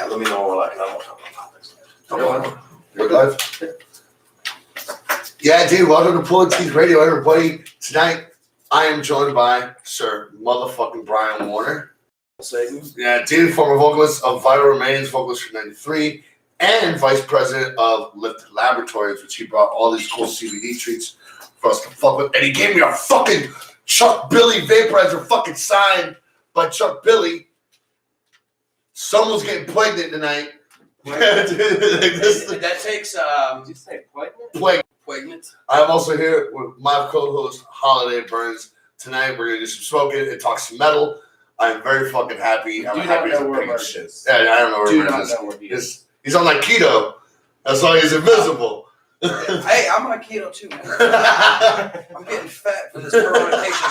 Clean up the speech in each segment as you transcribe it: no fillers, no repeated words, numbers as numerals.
let me know when we're live. I won't talk about topics. You're live? Yeah, dude, welcome to Pulling Teeth Radio, everybody. Tonight, I am joined by Sir Motherfucking Brian Werner. Yeah, dude, former vocalist of Vital Remains, vocalist for 93, and vice president of Lift Laboratories, which he brought all these cool CBD treats for us to fuck with. And he gave me a fucking Chuck Billy vaporizer fucking signed by Chuck Billy. Someone's getting pregnant tonight. That takes, Did you say pregnant? pregnant. I'm also here with my co-host, Holiday Burns. Tonight, we're going to do some smoking and talk some metal. I'm very fucking happy. I'm happy as a pig and shit. Yeah, I don't know where Burns is. He's on like keto. That's why he's invisible. Hey, I'm on keto too, man. I'm getting fat for this coronation.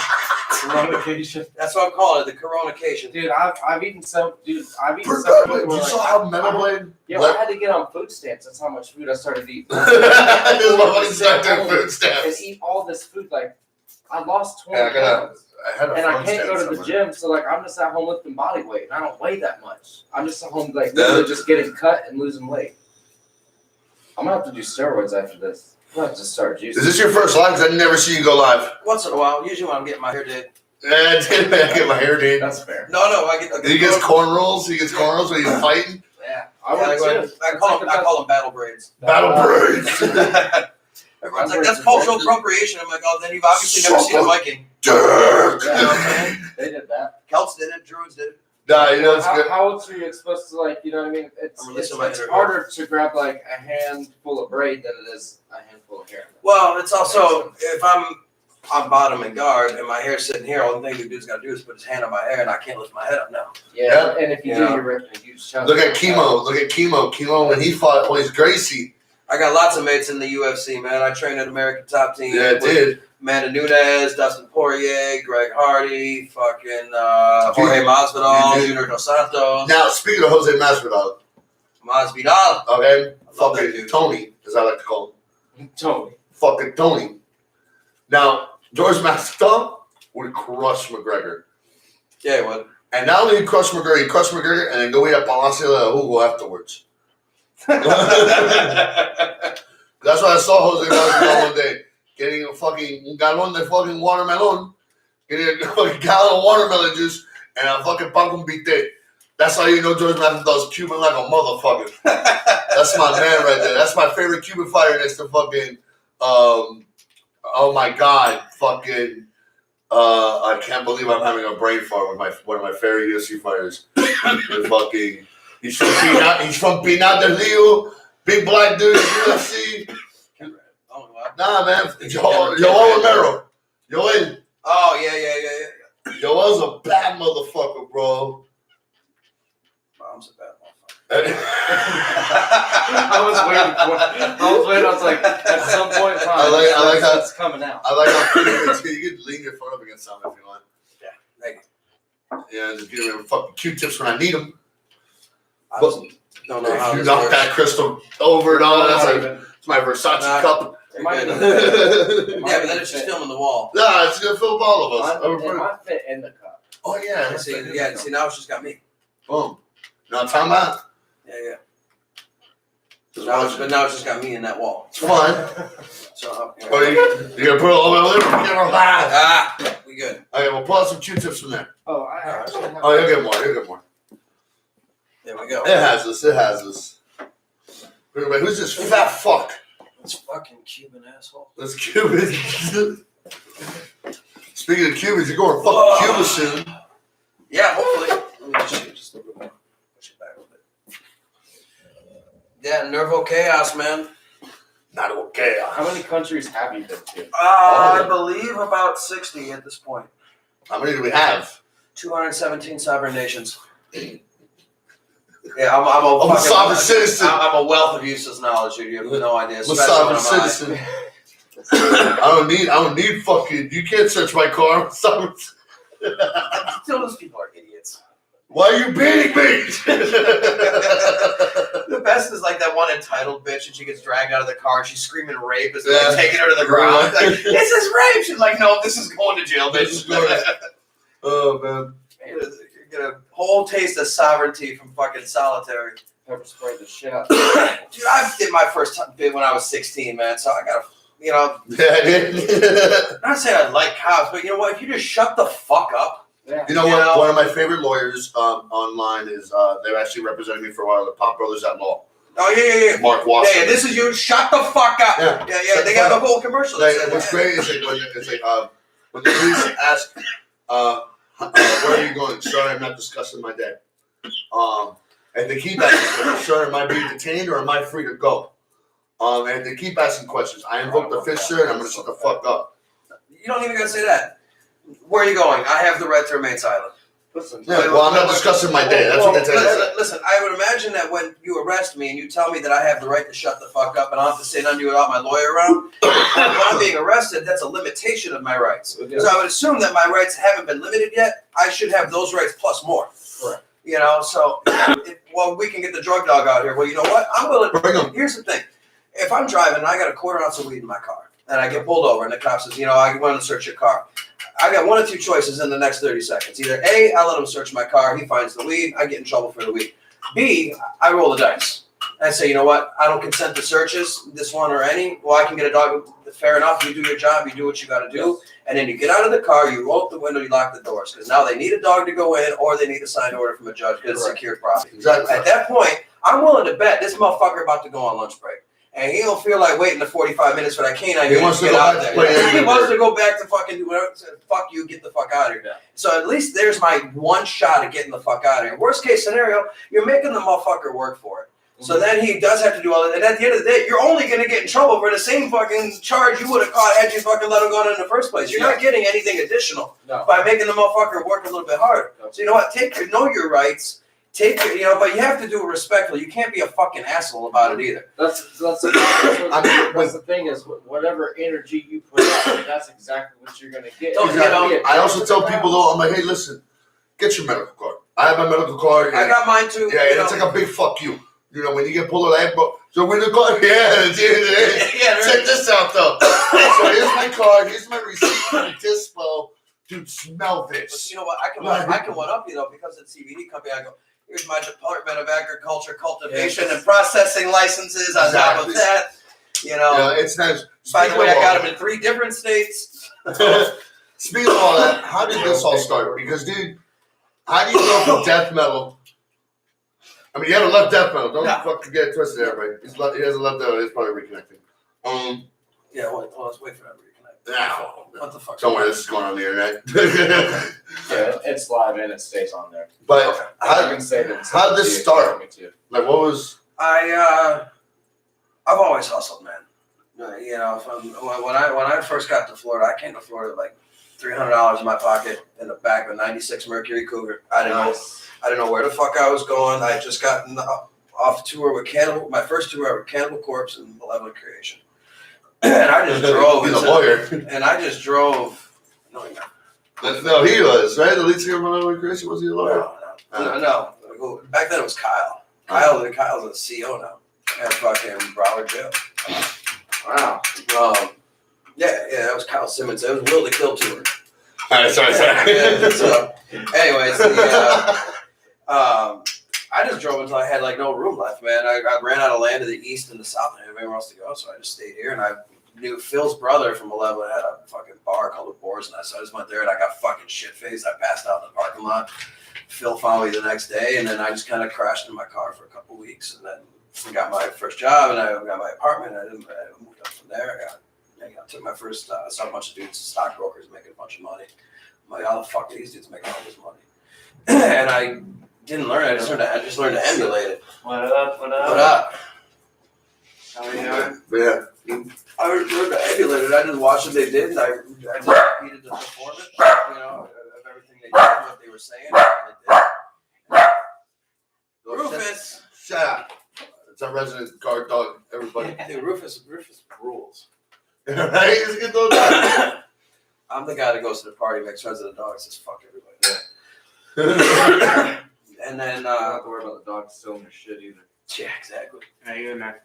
Coronation. That's what I'm calling it, the coronation. Dude, I've eaten some. Dude, I've eaten You some. saw how Metal Blade? Yeah, I had to get on food stamps. That's how much food I started eating. This motherfucker started doing food And stamps. eat all this food. Like, I lost 20 Yeah, pounds. I had a And I fun can't stamp go to the somewhere. gym, so like I'm just at home lifting body weight, and I don't weigh that much. I'm just at home like Yeah. literally just getting cut and losing weight. I'm gonna have to do steroids after this. I'm gonna have to start juicing. Is this your first live? 'Cause I never see you go live. Once in a while, usually when I'm getting my hair did. Yeah, dude, I get my hair did. That's fair. No, I get the. He gets corn rolls. He gets corn rolls when he's fighting. Yeah, I would too. I call them battle braids. Battle braids. Everyone's like, that's cultural appropriation. I'm like, oh, then you've obviously never seen a Viking. Dirk. You know what I'm saying? They did that. Celts did it, Druids did it. Nah, you know it's good. How else are you supposed to like? You know what I mean? It's I'm releasing my hair. harder to grab like a handful of braid than it is a handful of hair. Well, it's also, if I'm on bottom and guard and my hair's sitting here, all the thing the dude's got to do is put his hand on my hair and I can't lift my head up now. Yeah, and if you do, Yeah. you're ripping a huge chunk. Look at Chemo. Look at Chemo. Chemo when he fought when he's Gracie. I got lots of mates in the UFC, man. I trained at American Top Team. Yeah, it did. Amanda Nunes, Dustin Poirier, Greg Hardy, fucking Jorge Masvidal, Dude. Junior Dos Santos, Now speaking of Jose Masvidal, Masvidal. okay, love that fucking dude. Tony, as I like to call him, Totally. fucking Tony. Now George Masvidal would crush McGregor, Yeah, what? and not only crush McGregor, he crushed McGregor and then go eat at Palacio de Hugo afterwards. That's why I saw Jose Masvidal one day getting a fucking galon de fucking watermelon, getting a fucking gallon of watermelon juice and a fucking pan con bistec. That's how you know George Masvidal's Cuban like a motherfucker. That's my man right there. That's my favorite Cuban fighter next to fucking, oh my God, fucking, I can't believe I'm having a brain fart with one of my favorite UFC fighters. With fucking, he's from Pinar del Rio, big black dude in UFC. Oh, wow. Nah, man, Joel Romero. Joel. Oh, yeah. Joel's a bad motherfucker, bro. Mom's a bad motherfucker. I was waiting. I was like, at some point in time, I like how it's coming out. I like how you can lean your phone up against something if you want. Yeah, thank you. Yeah, just give me fucking Q-tips when I need them. I don't know how If you this knock works. that crystal over and all, that's like it's my Versace Nah. cup. It might You're be- good. it might Yeah, but be then it's just fit. filming the wall. Nah, it's gonna fill all of us. It might fit in the cup. Oh yeah, See, now it's just got me. Boom. You know what I'm talking about? Yeah. Just Now watch it. it's just got me in that wall. It's fun. So, yeah. Oh, you're gonna put it all over there? Camera live. We good. Okay, we'll pull out some Q-tips from there. Oh, I actually have. Oh, you'll get more. There we go. It has us. Wait, who's this fat fuck? This fucking Cuban asshole. That's Cuban. Speaking of Cubans, you're going fucking Cuba soon. Yeah, hopefully. Let me just a little bit more. Push it back a little bit. Yeah, Nervo Chaos, man. Not okay. How many countries have you been to? I believe about 60 at this point. How many do we have? 217 sovereign nations. Yeah, I'm a I'm a fucking- sovereign citizen. I'm a wealth of useless knowledge. You have no idea. I'm a especially sovereign when I'm citizen. I don't need fucking. You can't search my car. I'm sovereign. Still, those people are idiots. Why are you beating me? The best is like that one entitled bitch, and she gets dragged out of the car, and she's screaming rape as Yeah. they're taking her to the ground. Like, this is rape. She's like, no, this is going to jail, This is bitch. going Oh man. get a whole taste of sovereignty from fucking solitary. Pepper spray the shit out. Dude, I did my first bid when I was 16, man. So I got to, you know. Yeah, dude. I'm not saying I like cops, but you know what? If you just shut the fuck up. Yeah. You know what? One of my favorite lawyers online is they're actually representing me for a while. The Pop Brothers at Law. Oh yeah. Mark Watson. Yeah, this is you. Shut the fuck up. Yeah. They got a whole commercial. What's great is when the police ask, "Where are you going?" Sorry, I'm not discussing my day. And they keep asking, "Sir, am I being detained or am I free to go?" And they keep asking questions. I invoke the fifth, sir, and I'm gonna shut the fuck up. You don't even gotta say that. Where are you going? I have the right to remain silent. Listen. Yeah, well, I'm not discussing my day. That's what they tell you. Listen, I would imagine that when you arrest me and you tell me that I have the right to shut the fuck up and I don't have to sit under you without my lawyer around, when I'm being arrested, that's a limitation of my rights. So I would assume that my rights haven't been limited yet. I should have those rights plus more. Correct. You know, so we can get the drug dog out here. Well, you know what? I'm willing. Bring him. Here's the thing: if I'm driving and I got a quarter ounce of weed in my car, and I get pulled over, and the cop says, I want to search your car. I got one of two choices in the next 30 seconds. Either A, I let him search my car, he finds the weed, I get in trouble for the weed. B, I roll the dice. I say, you know what, I don't consent to searches, this one or any. Well, I can get a dog. Fair enough, you do your job, you do what you got to do. And then you get out of the car, you roll up the window, you lock the doors. Because now they need a dog to go in or they need a signed order from a judge because it's secured property. Exactly. At that point, I'm willing to bet this motherfucker about to go on lunch break. And he don't feel like waiting the 45 minutes for that canine to get out there. He wants to go back to fucking do whatever. Fuck you, get the fuck out of here. Yeah. So at least there's my one shot at getting the fuck out of here. Worst case scenario, you're making the motherfucker work for it. Mm-hmm. So then he does have to do all that. And at the end of the day, you're only going to get in trouble for the same fucking charge you would have caught had you fucking let him go in the first place. You're not getting anything additional by making the motherfucker work a little bit harder. No. So you know what? Know your rights. But you have to do it respectfully. You can't be a fucking asshole about it either. That's the thing is, whatever energy you put out, that's exactly what you're gonna get. Exactly. I also tell people though, I'm like, hey, listen, get your medical card. I have my medical card. I got mine too. Yeah, it's like a big fuck you. You know, when you get pulled over, like, so when the card, check this out though. So here's my card. Here's my receipt for the dispo. Dude, smell this. But you know what? I can one up you though because it's CBD company. I go. Here's my Department of Agriculture, Cultivation, and Processing licenses. On top of that, it's nice. By the way, I got them in 3 different states. Speaking of all that, how did this all start? Because, dude, how do you go from death metal? I mean, you haven't left death metal. Don't fucking get it twisted, everybody. He hasn't left that. He's probably reconnecting. Let's wait for that to reconnect. What the fuck? Don't worry, this is going on the internet. It's live and it stays on there. But I can say that. How did this start? Like, what was? I've always hustled, man. When I first got to Florida, I came to Florida with like $300 in my pocket in the back of a '96 Mercury Cougar. I didn't know where the fuck I was going. I had just gotten off tour with Cannibal. My first tour with Cannibal Corpse and Malevolent Creation. And I just drove. He's a lawyer. And I just drove. No, he was, right? The lead singer of Malevolent Creation, was he a lawyer? No. Back then it was Kyle. Kyle's a CEO now. At fucking Broward Jail. Wow. That was Kyle Simmons. It was Will to Kill tour. All right, sorry. So, anyways, I just drove until I had like no room left, man. I ran out of land to the east and the south. I didn't have anywhere else to go, so I just stayed here. And I knew Phil's brother from 11 had a fucking bar called the Boar's Nest. So I just went there and I got fucking shit faced. I passed out in the parking lot. Phil found me the next day, and then I just kind of crashed in my car for a couple of weeks, and then I got my first job, and I got my apartment. I moved up from there. I took my first. Saw a bunch of dudes, stockbrokers, making a bunch of money. I'm like, how the fuck are these dudes making all this money? And I didn't learn. I just learned to emulate it. What up? What up? How are you doing? Yeah. I learned to emulate it. I just watched what they did, and I just repeated the performance, of everything they did, what they were saying, what they did. Rufus! Shut up. It's a resident guard dog, everybody. Dude, Rufus rules. Right? He's a good little dog. I'm the guy that goes to the party, makes friends with the dogs, says fuck everybody. And then, don't have to worry about the dog stealing your shit either. Yeah, exactly. Yeah, you in there.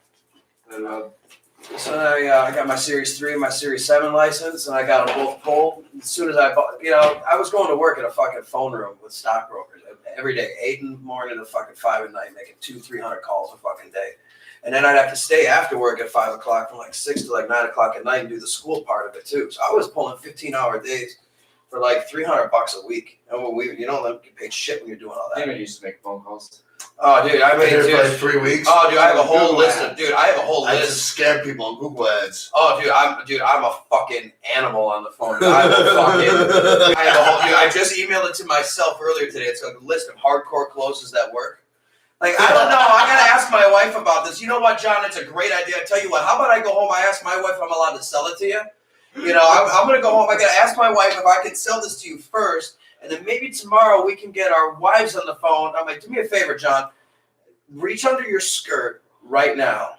So I got my Series 3 and my Series 7 license, and I got them both pulled. As soon as I bought, I was going to work at a fucking phone room with stockbrokers. every day, 8 in the morning to fucking 5 at night, making 200-300 calls a fucking day. And then I'd have to stay after work at 5 o'clock from like 6 to like 9 o'clock at night and do the school part of it too. So I was pulling 15-hour days for like $300 a week. And you don't get paid shit when you're doing all that. David used to make phone calls. Oh, dude, I made it for like 3 weeks. Oh, dude, I have a whole Google list ads. of, dude, I have a whole I list. just scam people on Google Ads. Oh, dude, I'm a fucking animal on the phone. I have a whole, dude, I just emailed it to myself earlier today. It's a list of hardcore closes that work. Like, I don't know. I got to ask my wife about this. You know what, John? It's a great idea. I tell you what, how about I go home, I ask my wife if I'm allowed to sell it to you? You know, I'm going to go home. I got to ask my wife if I can sell this to you first. And then maybe tomorrow we can get our wives on the phone. I'm like, do me a favor, John. Reach under your skirt right now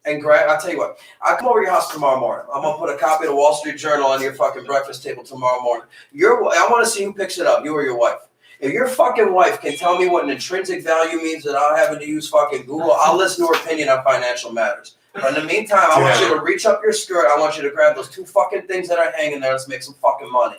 and grab. I'll tell you what. I'll come over to your house tomorrow morning. I'm going to put a copy of the Wall Street Journal on your fucking breakfast table tomorrow morning. I want to see who picks it up, you or your wife. If your fucking wife can tell me what an intrinsic value means without having to use fucking Google, I'll listen to her opinion on financial matters. But in the meantime, I want you to reach up your skirt. I want you to grab those 2 fucking things that are hanging there. Let's make some fucking money.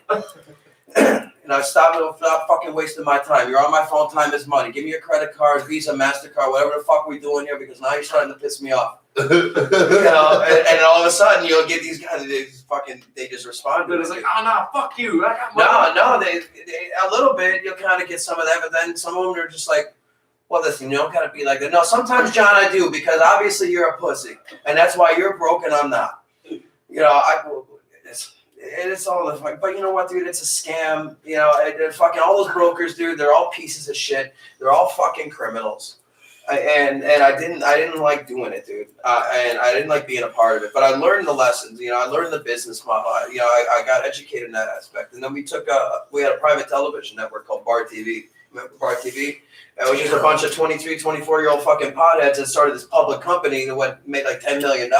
Stop fucking wasting my time. You're on my phone. Time is money. Give me your credit card, Visa, MasterCard, whatever the fuck we're doing here, because now you're starting to piss me off. You know, and all of a sudden you'll get these guys. They just respond to it. It's like, oh no, fuck you. I got money. No, they a little bit. You'll kind of get some of that, but then some of them are just like, well, listen, you don't gotta be like that. No, sometimes, John, I do, because obviously you're a pussy, and that's why you're broke and I'm not. You know, it's all the fuck. But you know what, dude? It's a scam. You know, fucking all those brokers, dude. They're all pieces of shit. They're all fucking criminals. And I didn't like doing it, dude. And I didn't like being a part of it. But I learned the lessons. You know, I learned the business model. I got educated in that aspect. And then we had a private television network called Bar TV. Remember Bar TV? It was just a bunch of 23, 24-year-old fucking potheads that started this public company that made like $10 million.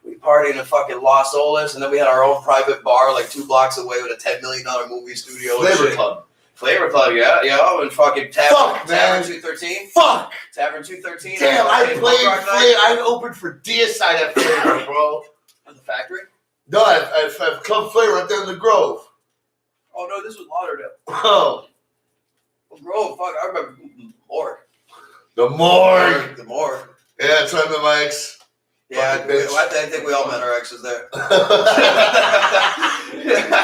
We partied in fucking Los Olas, and then we had our own private bar like 2 blocks away with a $10 million movie studio. Flavor Club, yeah, and fucking Tavern 213. Fuck! Tavern 213. Damn, I opened for Deicide at Flavor, bro. At the factory? No, at Club Flavor right there in the Grove. Oh, no, this was Lauderdale. Oh. Grove, fuck, I remember Morgue. The Morgue. The Morgue. Yeah, that's where I met my ex. Yeah, I think we all met our exes there. I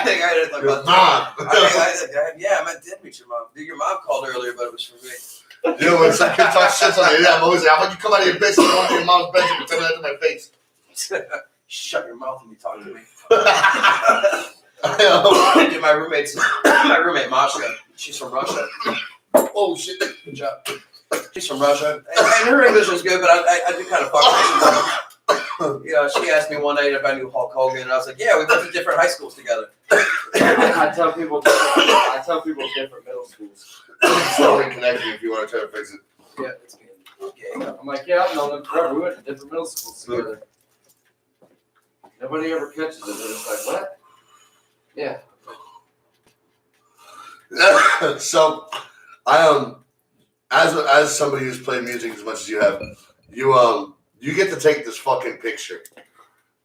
think I did. Your mom. I did meet your mom. Dude, your mom called earlier, but it was for me. You know, when some kid talks shit on me, I'm always like, how about you come out of your bitch and go to your mom's bedroom and tell me that to my face? Shut your mouth when you talk to me. Dude, my roommate Masha, she's from Russia. Oh, shit. Good job. She's from Russia. And her English is good, but I do kind of fuck with you know, she asked me one night if I knew Hulk Hogan, and I was like, yeah, we went to different high schools together. I tell people different middle schools. So reconnecting if you want to try to fix it. Yeah, it's good. Okay. I'm like, yeah, I've known them forever. We went to different middle schools together. Nobody ever catches it. They're just like, what? Yeah. So, as somebody who's played music as much as you have, you get to take this fucking picture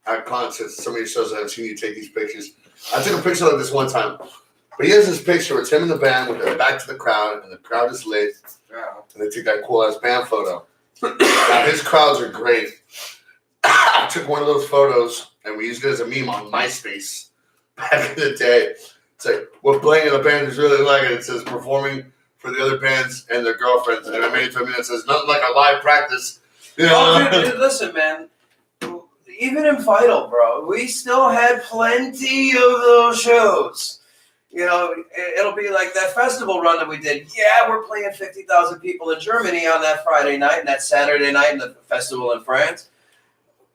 at concerts. Some of your shows I've seen you take these pictures. I took a picture like this one time. But here's this picture. It's him in the band with their back to the crowd, and the crowd is lit. Yeah. And they take that cool ass band photo. Now his crowds are great. I took one of those photos and we used it as a meme on MySpace back in the day. It's like what playing in a band is really like, and it says performing for the other bands and their girlfriends. And I made it to me that says nothing like a live practice. You know? Oh, dude, listen, man. Even in Vital, bro, we still had plenty of those shows. You know, it'll be like that festival run that we did. Yeah, we're playing 50,000 people in Germany on that Friday night and that Saturday night in the festival in France.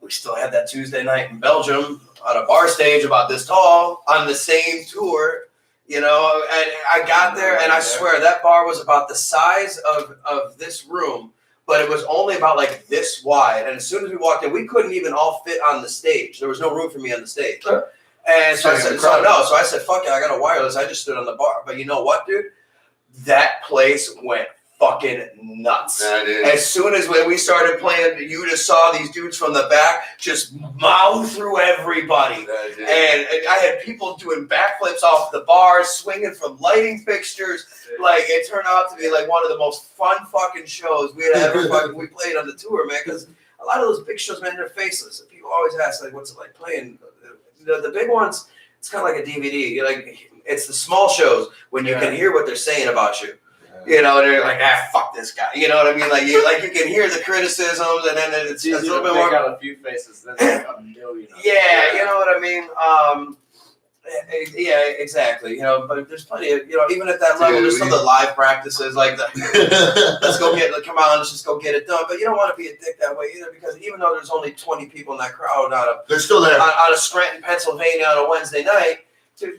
We still had that Tuesday night in Belgium on a bar stage about this tall on the same tour. You know, and I got there and I swear that bar was about the size of this room, but it was only about like this wide. And as soon as we walked in, we couldn't even all fit on the stage. There was no room for me on the stage. And so I said, so I said, fuck it, I got a wireless. I just stood on the bar. But you know what, dude? That place went fucking nuts. That is. As soon as when we started playing, you just saw these dudes from the back just mouth through everybody. And I had people doing backflips off the bars, swinging from lighting fixtures. Like, it turned out to be like one of the most fun fucking shows we had ever we played on the tour, man. Because a lot of those big shows, man, they're faceless. And people always ask, like, what's it like playing? The big ones, it's kind of like a DVD. You're like, it's the small shows when you can hear what they're saying about you. You know, they're like, fuck this guy. You know what I mean? Like you can hear the criticisms, and then it's a little bit more. Got a few faces, then like a million. Yeah, you know what I mean. Yeah, exactly. You know, but there's plenty of, you know, even at that level, there's some of the live practices like the come on, let's just go get it done. But you don't want to be a dick that way either, because even though there's only 20 people in that crowd they're still there out of Scranton, Pennsylvania on a Wednesday night.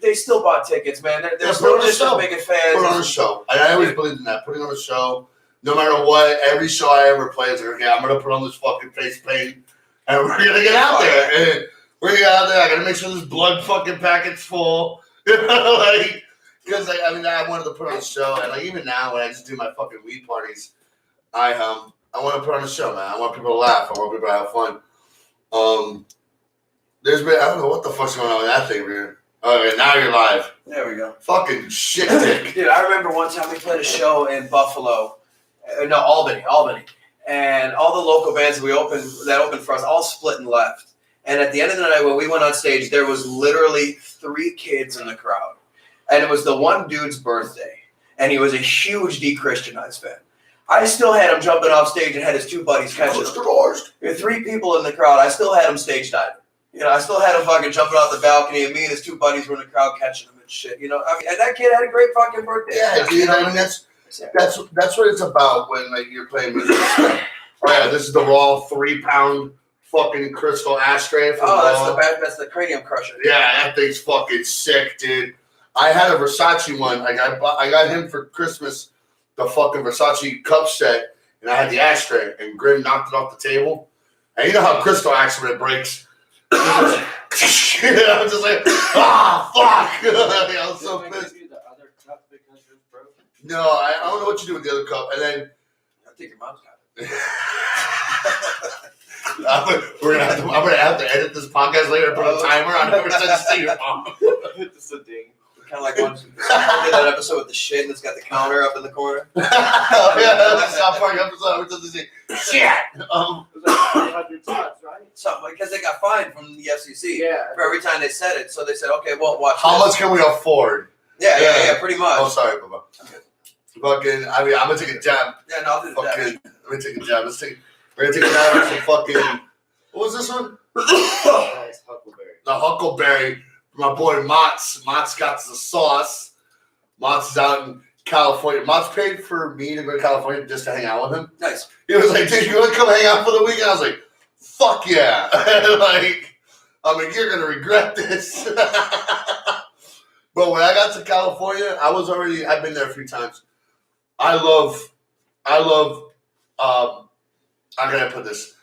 They still bought tickets, man. They're still just making fans. Put on a show. I always believed in that. Putting on a show, no matter what. Every show I ever play is like, okay, I'm gonna put on this fucking face paint, and we're gonna get out there. And we're gonna get out there. I gotta make sure this blood fucking packet's full. You know, like, because I wanted to put on a show, and like even now when I just do my fucking weed parties, I want to put on a show, man. I want people to laugh. I want people to have fun. There's been, I don't know what the fuck's going on with that thing, man. Okay, now you're live. There we go. Fucking shit dick. Dude, I remember one time we played a show in Buffalo. Albany. And all the local bands that opened for us all split and left. And at the end of the night, when we went on stage, there was literally 3 kids in the crowd. And it was the one dude's birthday. And he was a huge de-Christianized fan. I still had him jumping off stage and had his 2 buddies catching him. There were 3 people in the crowd. I still had him stage diving. You know, I still had him fucking jumping off the balcony, and me and his 2 buddies were in the crowd catching him and shit. You know, I mean, and that kid had a great fucking birthday. Yeah, dude. You know? I mean, that's what it's about when like you're playing music. Oh yeah, this is the raw 3-pound fucking crystal ashtray. That's the cranium crusher. Yeah, that thing's fucking sick, dude. I had a Versace one. I got him for Christmas the fucking Versace cup set, and I had the ashtray, and Grim knocked it off the table. And you know how crystal acts when it breaks. I'm just like, fuck! I was so pissed. The other cup because it was broken? No, I don't know what you do with the other cup. And then I think your mom's got it. I'm gonna have to edit this podcast later and put a timer on it. We're sending to see your mom. Just a ding. Kind of like one did that episode with the shit and it's got the counter up in the corner. That's South Park episode. We're just saying, shit. It was like 300 times, right? Something because they got fined from the FCC for every time they said it. So they said, okay, well, watch. How much can we afford? Yeah, pretty much. Oh, sorry, Bubba. Fucking, I mean, I'm gonna take a jab. Yeah, no, I'll do that. Let me take a jab. We're gonna take a jab at some fucking. What was this one? Nice Huckleberry. The Huckleberry. My boy Mott's got the sauce. Mott's is out in California. Mott's paid for me to go to California just to hang out with him. Nice. He was like, dude, you want to come hang out for the weekend? I was like, fuck yeah. I'm like, you're going to regret this. But when I got to California, I've been there a few times. I love, how can I put this?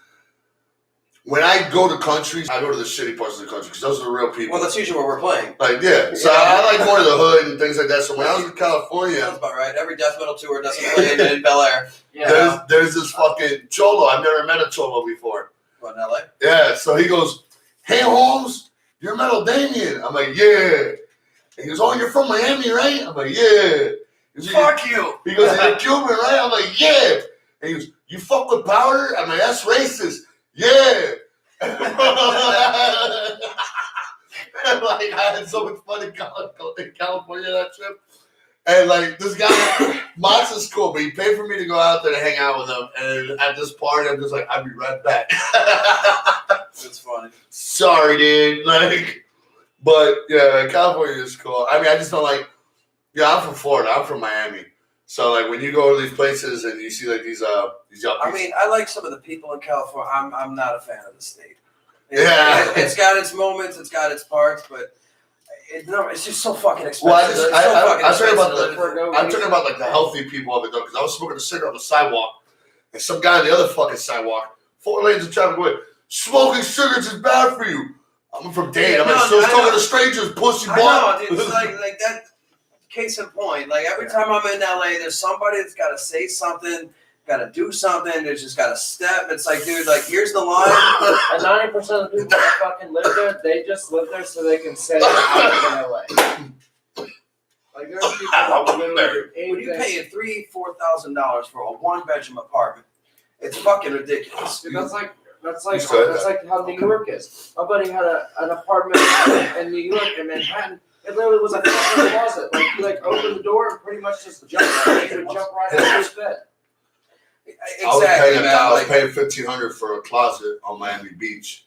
When I go to countries, I go to the shitty parts of the country because those are the real people. Well, that's usually where we're playing. Like, yeah. So I like more of the hood and things like that. So when I was in California. Sounds about right. Every death metal tour doesn't play in Bel Air. Yeah. There's this fucking Cholo. I've never met a Cholo before. What, in LA? Yeah. So he goes, hey, Holmes, you're Metal Damien. I'm like, yeah. And he goes, oh, you're from Miami, right? I'm like, yeah. Goes, fuck you. He goes, you're Cuban, right? I'm like, yeah. And he goes, you fuck with powder? I'm like, that's racist. Yeah. Like, I had so much fun in California that trip. And like this guy, Mott's is cool, but he paid for me to go out there to hang out with him. And at this party, I'm just like, I'll be right back. That's funny. Sorry, dude. Like, but yeah, California is cool. I mean, I just don't like. Yeah, I'm from Florida. I'm from Miami. So like when you go to these places and you see like these young people. I mean, I like some of the people in California. I'm not a fan of the state. It's got its moments, it's got its parts, but it's just so fucking expensive. Well, I'm talking about like the healthy people of it though, because I was smoking a cigarette on the sidewalk, and some guy on the other fucking sidewalk, 4 lanes of traffic away, smoking cigarettes is bad for you. I'm from Dade. I'm like, so talking to strangers, pussy boy. I know, dude. It's like that. case in point, like every time I'm in LA, there's somebody that's got to say something, got to do something. There's just got to step. It's like, dude, like here's the line. And 90% of the people that fucking live there, they just live there so they can say I live in LA. Like there's people that literally do When you're anything. paying $3,000-$4,000 for a 1-bedroom apartment, it's fucking ridiculous. Dude, that's like how New York is. My buddy had an apartment in New York in Manhattan. It literally was a fucking closet. Like you open the door and pretty much just jump right out of his bed. Exactly, man. I was paying $1,500 for a closet on Miami Beach.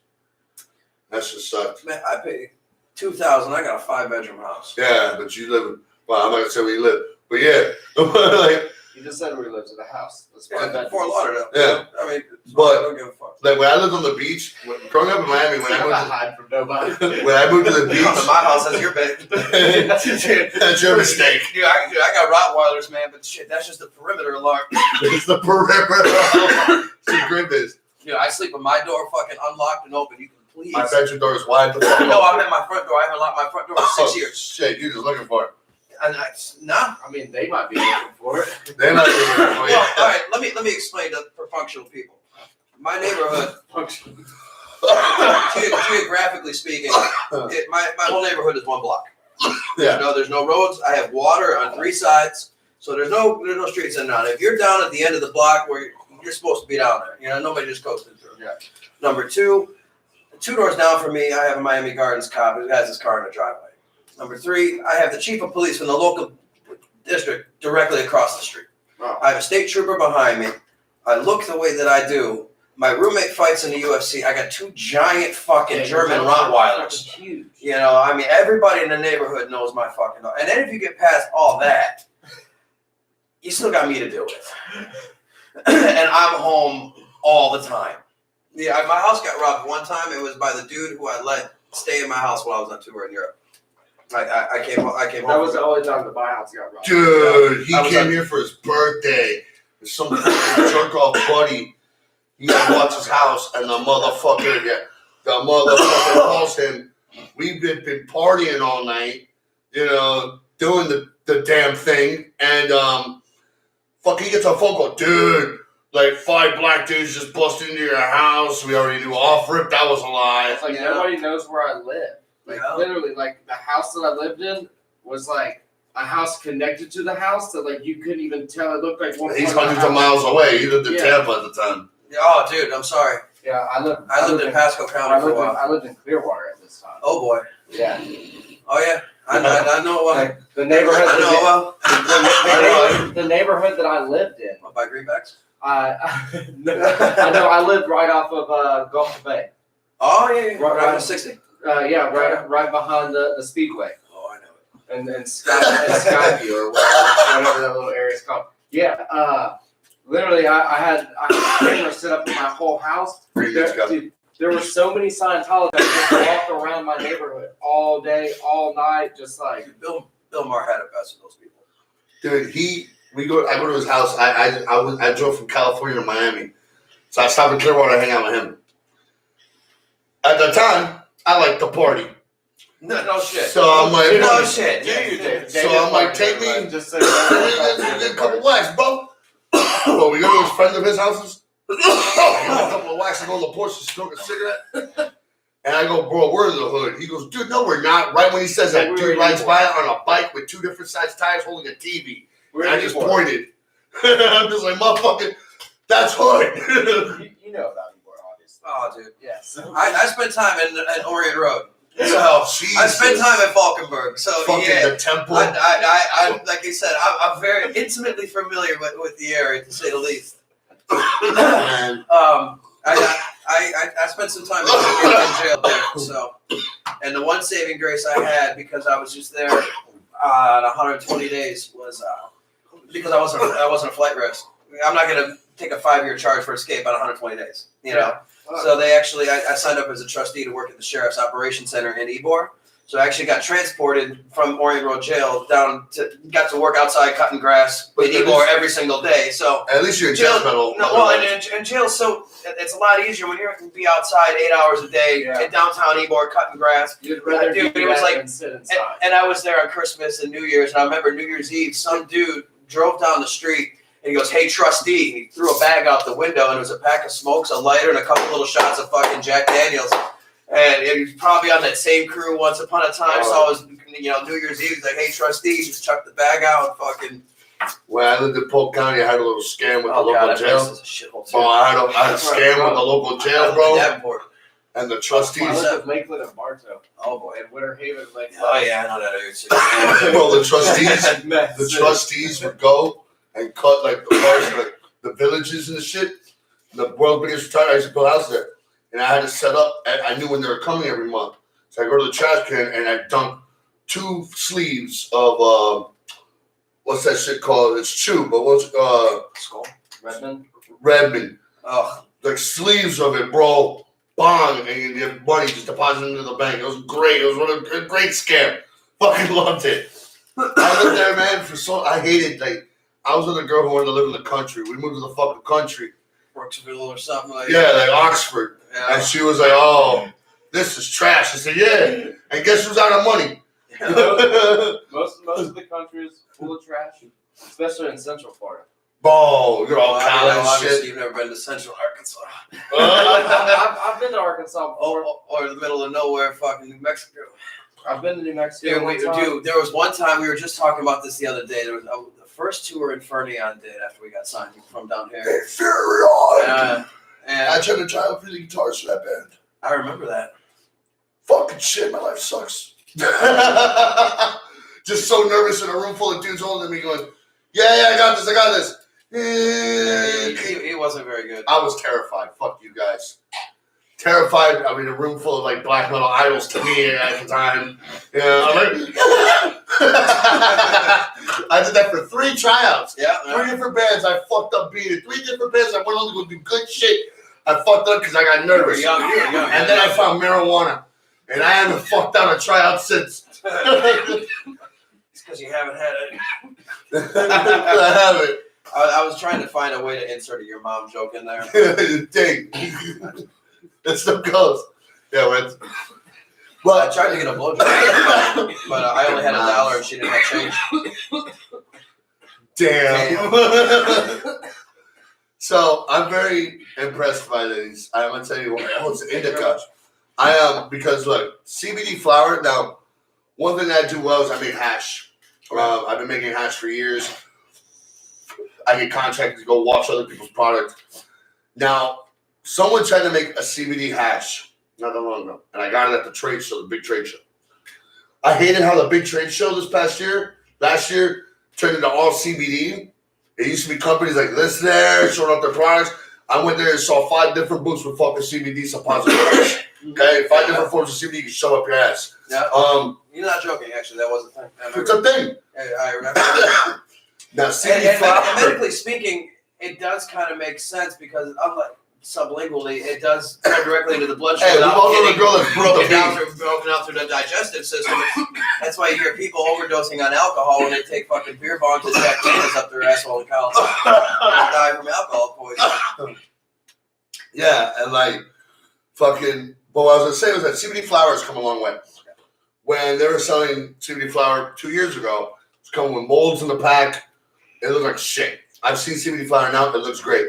That just sucked. Man, I pay $2,000. I got a 5-bedroom house. Yeah, but you live. Well, I'm not gonna say where you live, but yeah, like. You just said where he lives in a house. That's Yeah, Fort Lauderdale. Yeah. I mean, But- I don't give a fuck. Like when I lived on the beach, growing up in Miami, when I hide from nobody. when I moved to the You come to beach, my house, that's your bed. that's your mistake. Dude, I got Rottweilers, man, but shit, that's just the perimeter alarm. It's the perimeter. It's grim is. Dude, I sleep with my door fucking unlocked and open. You can please. My bedroom door is wide. The fuck No, open. I'm at my front door. I haven't locked my front door in 6 years. Shit, you just looking for it. And nah. I mean, they might be looking for it. They're not looking for Well, it. all right. Let me explain for functional people. My neighborhood, geographically speaking, my whole neighborhood is 1 block. Yeah. There's no roads. I have water on 3 sides, so there's no streets in and out. If you're down at the end of the block where you're supposed to be down there, nobody just coasted through. Yeah. Number 2, 2 doors down from me, I have a Miami Gardens cop who has his car in the driveway. Number 3, I have the chief of police from the local district directly across the street. Wow. I have a state trooper behind me. I look the way that I do. My roommate fights in the UFC. I got 2 giant fucking German Rottweilers. Huge. I mean, everybody in the neighborhood knows my fucking dog. And then if you get past all that, you still got me to deal with. And I'm home all the time. Yeah, my house got robbed one time. It was by the dude who I let stay in my house while I was on tour in Europe. I came home. That was the only time that my house got robbed. Dude, he came here for his birthday. There's some fucking jerk off buddy. He had watched his house, and the motherfucker calls him. We've been partying all night, doing the damn thing, and he gets a phone call, dude. Like 5 black dudes just busted into your house. We already knew off rip that was a lie. It's like nobody knows where I live. Like literally, like the house that I lived in was like a house connected to the house that like you couldn't even tell. It looked like one. He's hundreds of miles away. He lived in Tampa at the time. Oh, dude, I'm sorry. Yeah, I lived in Pasco County for a while. I lived in Clearwater at this time. Oh boy. Yeah. Oh yeah. I know. Like the neighborhood. I know well. The neighborhood that I lived in. By Greenbacks. I know. I lived right off of Gulf Bay. Oh yeah. Right on 60. Right behind the Speedway. Oh, I know it. And Skyview or whatever that little area is called. Yeah. Literally, I had cameras set up in my whole house. There were so many Scientologists that just walked around my neighborhood all day, all night, just like Bill Maher had it best with those people. Dude, I go to his house. I drove from California to Miami, so I stopped in Clearwater to hang out with him. At the time, I liked to party. No shit. So I'm like, no shit. So I'm like, take me. Just say, a couple whacks, bro. Well, we go to his friend of his houses. A couple of whacks. I go on the porch to smoke a cigarette. And I go, bro, we're in the hood. He goes, dude, no, we're not. Right when he says that, dude rides by on a bike with 2 different size tires holding a TV. I just pointed. I'm just like, motherfucker, that's hood. You know about Ybor, obviously. Oh, dude. Yeah. So I spent time in Orient Road. So Jesus. I spent time at Falkenberg. So the temple. I like I said, I'm very intimately familiar with the area, to say the least. Man. I spent some time in jail there. So, and the one saving grace I had, because I was just there 120 days, was because I wasn't a flight risk. I'm not going to take a 5-year charge for escape on 120 days. So they actually, I signed up as a trustee to work at the Sheriff's Operations Center in Ybor. So I actually got transported from Orient Road Jail got to work outside cutting grass in Ybor every single day. So at least you're in jail. In jail, so it's a lot easier when you're going to be outside 8 hours a day in downtown Ybor cutting grass. You'd rather it was like, and I was there on Christmas and New Year's, and I remember New Year's Eve, some dude drove down the street and he goes, "Hey, trustee," and he threw a bag out the window, and it was a pack of smokes, a lighter, and a couple little shots of fucking Jack Daniels. And he was probably on that same crew once upon a time. So it was, New Year's Eve. He's like, "Hey, trustee," just chucked the bag out and fucking. When I lived in Polk County, I had a little scam with the local jail. I had a scam with the local jail, bro. And the trustees. I lived with Lakewood and Bartow. Oh boy. And Winter Haven, Lakewood. Oh yeah, I know that area. Well, the trustees would go and cut like the parts, like the villages and the shit. The world's biggest retirement. I used to build a house there. And I had to set up, I knew when they were coming every month. So I go to the trash can and I dunk 2 sleeves of, what's that shit called? It's chew, but what's, Skull? Redmond. Oh. Like sleeves of it, bro. Bong. And you have money just deposited into the bank. It was great. It was a great scam. Fucking loved it. I lived there, man, I hated, I was with a girl who wanted to live in the country. We moved to the fucking country. Brooksville or something like that. Yeah, like Oxford. Yeah. And she was like, "Oh, this is trash." I said, "Yeah." And guess who's out of money? most of the country is full of trash, especially in Central Florida. Bro, you're all college shit. You've never been to Central Arkansas. I've been to Arkansas before. Or the middle of nowhere, fucking New Mexico. I've been to New Mexico. Dude, there was one time we were just talking about this the other day. There was the first tour Infernion did after we got signed from down here. Infernion. And I tried to try out for the guitars for that band. I remember that. Fucking shit, my life sucks. Just so nervous in a room full of dudes older than me going, yeah, I got this. He wasn't very good. I was terrified. Fuck you guys. Terrified. I mean, a room full of like black metal idols to me at the time. I'm like, I did that for 3 tryouts. Yeah. 3 different bands. I fucked up being in 3 different bands. I went on to go do good shit. I fucked up because I got nervous. You were young. And then I found marijuana. And I haven't fucked out a tryout since. It's because you haven't had it. I haven't. I was trying to find a way to insert your mom joke in there. Dang. That still goes. Yeah, I tried to get a blowjob, but I only had $1 and she didn't have change. Damn. So I'm very impressed by these. I'm gonna tell you what. Oh, it's indica. I am because look, CBD flower. Now, one thing that I do well is I make hash. I've been making hash for years. I get contracted to go wash other people's product. Now, someone tried to make a CBD hash not that long ago, and I got it at the trade show, the big trade show. I hated how the big trade show last year, turned into all CBD. It used to be companies like this there showing up their products. I went there and saw 5 different booths with fucking CBD suppositories. Okay, 5 different forms of CBD you can shove up your ass. Yeah. You're not joking, actually. That was a thing. It's a thing. I remember. Now, CBD flower. And medically speaking, it does kind of make sense because unlike sublingually, it does go directly into the bloodstream. Hey, we've all known a girl that's broken out through the digestive system. That's why you hear people overdosing on alcohol when they take fucking beer bombs and Jack Daniels up their asshole and die from alcohol poisoning. Yeah, and like fucking. But what I was gonna say was that CBD flower has come a long way. When they were selling CBD flower 2 years ago, it's coming with molds in the pack. It looks like shit. I've seen CBD flower now. It looks great.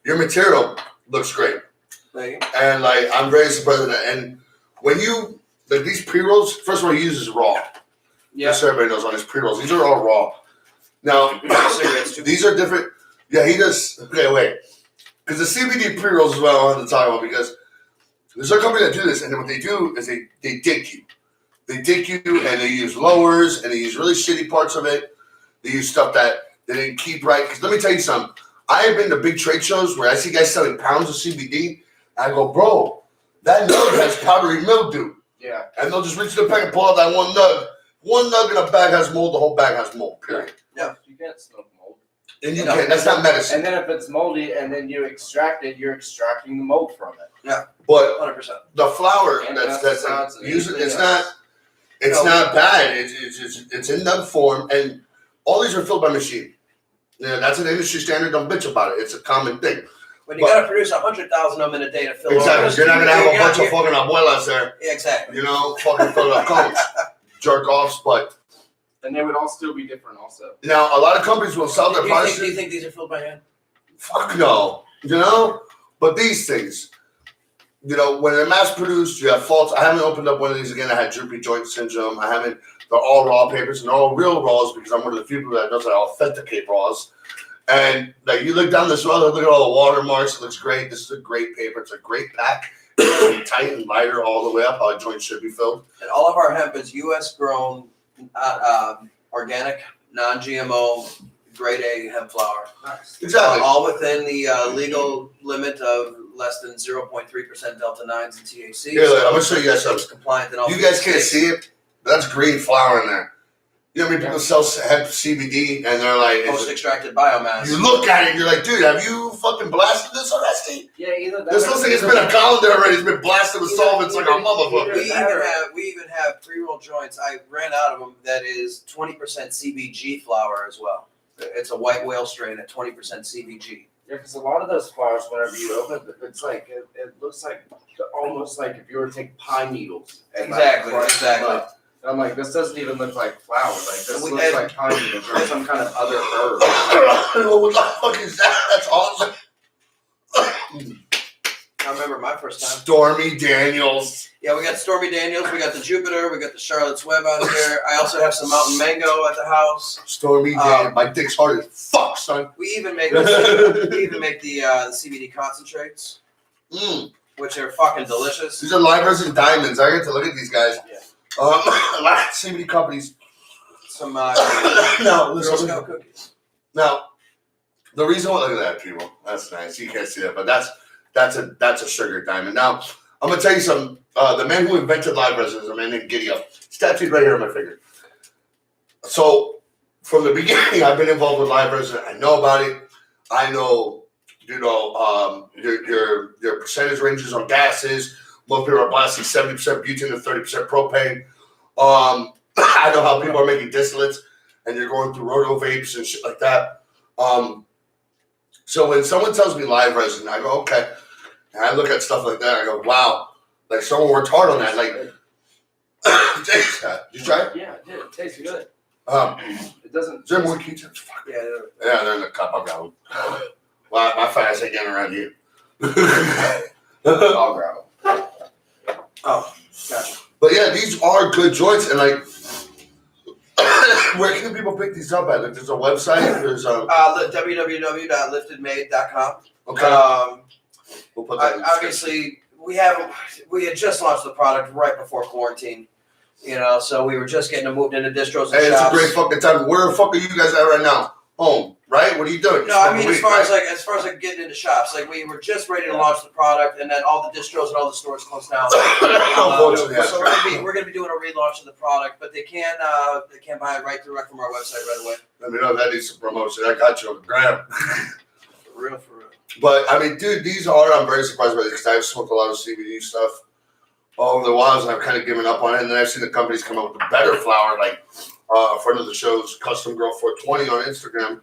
Your material looks great. And like I'm very surprised at that. And when you like these pre-rolls, first of all, he uses raw. Yeah. Just so everybody knows on his pre-rolls. These are all raw. Now these are different. Yeah, he does. Okay, wait. Because the CBD pre-rolls is what I wanted to talk about because there's a company that do this, and then what they do is they dick you. They dick you, and they use lowers, and they use really shitty parts of it. They use stuff that they didn't keep right. Because let me tell you something. I have been to big trade shows where I see guys selling pounds of CBD. And I go, bro, that nug has powdery mildew. Yeah. And they'll just reach in the pack and pull out that one nug. One nug in a bag has mold. The whole bag has mold, period. Yeah. You can't smoke mold. And you can't. That's not medicine. And then if it's moldy and then you extract it, you're extracting the mold from it. Yeah. But 100%. the flour that's used, it's It's not bad. It's in that form, and all these are filled by machine. Yeah, that's an industry standard. Don't bitch about it. It's a common thing. When you got to produce 100,000 of them in a day to fill. Exactly. You're not gonna have a bunch of fucking abuelas there. Yeah, exactly. You know, fucking fill up cones, jerk offs, but. And they would all still be different, also. Now, a lot of companies will sell their products. Do you think these are filled by hand? Fuck no. You know, but these things. You know, when they're mass produced, you have faults. I haven't opened up one of these again. I had droopy joint syndrome. I haven't. They're all raw papers and they're all real raws because I'm one of the few people that knows how to authenticate raws. And like you look down this row, look at all the watermarks. It looks great. This is a great paper. It's a great pack. It's tight and lighter all the way up. How a joint should be filled. And all of our hemp is U.S. grown, organic, non-GMO, grade A hemp flour. Nice. Exactly. All within the legal limit of less than 0.3% delta 9s and THC. Here, I'm gonna show you guys something. It's compliant in all. You guys can't see it. That's green flour in there. You know how many people sell hemp CBD and they're like post-extracted biomass. You look at it and you're like, dude, have you fucking blasted this already? Yeah, either that. This looks like it's been a colander already. It's been blasted with solvents like a motherfucker. We even have pre-roll joints. I ran out of them. That is 20% CBG flour as well. It's a white whale strain at 20% CBG. Yeah, because a lot of those flowers, whenever you open it, it's like it looks like almost like if you were to take pine needles. Exactly. And I'm like, this doesn't even look like flour. Like this looks like pine needles or some kind of other herb. What the fuck is that? That's awesome. I remember my first time. Stormy Daniels. Yeah, we got Stormy Daniels. We got the Jupiter. We got the Charlotte's Web out here. I also have some Mountain Mango at the house. Stormy Daniels. My dick's hard as fuck, son. We even make the CBD concentrates, which are fucking delicious. These are live resin diamonds. I get to look at these guys. Yeah. A lot of CBD companies. Some Girl Scout cookies. Now, the reason why, look at that, people. That's nice. You can't see that, but that's a sugar diamond. Now, I'm gonna tell you something. The man who invented live resin is a man named Giddy Up. It's tattooed right here on my finger. So, from the beginning, I've been involved with live resin. I know about it. I know, your percentage ranges on gases. Most people are blasting 70% butane and 30% propane. I know how people are making distillates, and you're going through roto vapes and shit like that. So when someone tells me live resin, I go, okay. And I look at stuff like that, I go, wow. Like someone worked hard on that. Like, did you try it? Yeah, it did. It tastes good. It doesn't. Is there more keychains? Fuck. Yeah. Yeah, they're in the cup. I got them. Well, my fat ass ain't getting around you. I'll grab them. Oh, gotcha. But yeah, these are good joints, and like, where can people pick these up at? Like, there's a website. There's www.liftedmade.com. Okay. We'll put that in the obviously, we had just launched the product right before quarantine. So we were just getting them moved into distros and shops. It's a great fucking time. Where the fuck are you guys at right now? Home, right? What are you doing? No, I mean as far as getting into shops, like we were just ready to launch the product, and then all the distros and all the stores closed down. So we're gonna be doing a relaunch of the product, but they can buy it right direct from our website right away. Let me know if that needs some promotion. I got you on the gram. For real. But I mean, dude, I'm very surprised by this because I've smoked a lot of CBD stuff over the while, and I've kind of given up on it. And then I've seen the companies come up with a better flower, like a friend of the show's Custom Girl 420 on Instagram.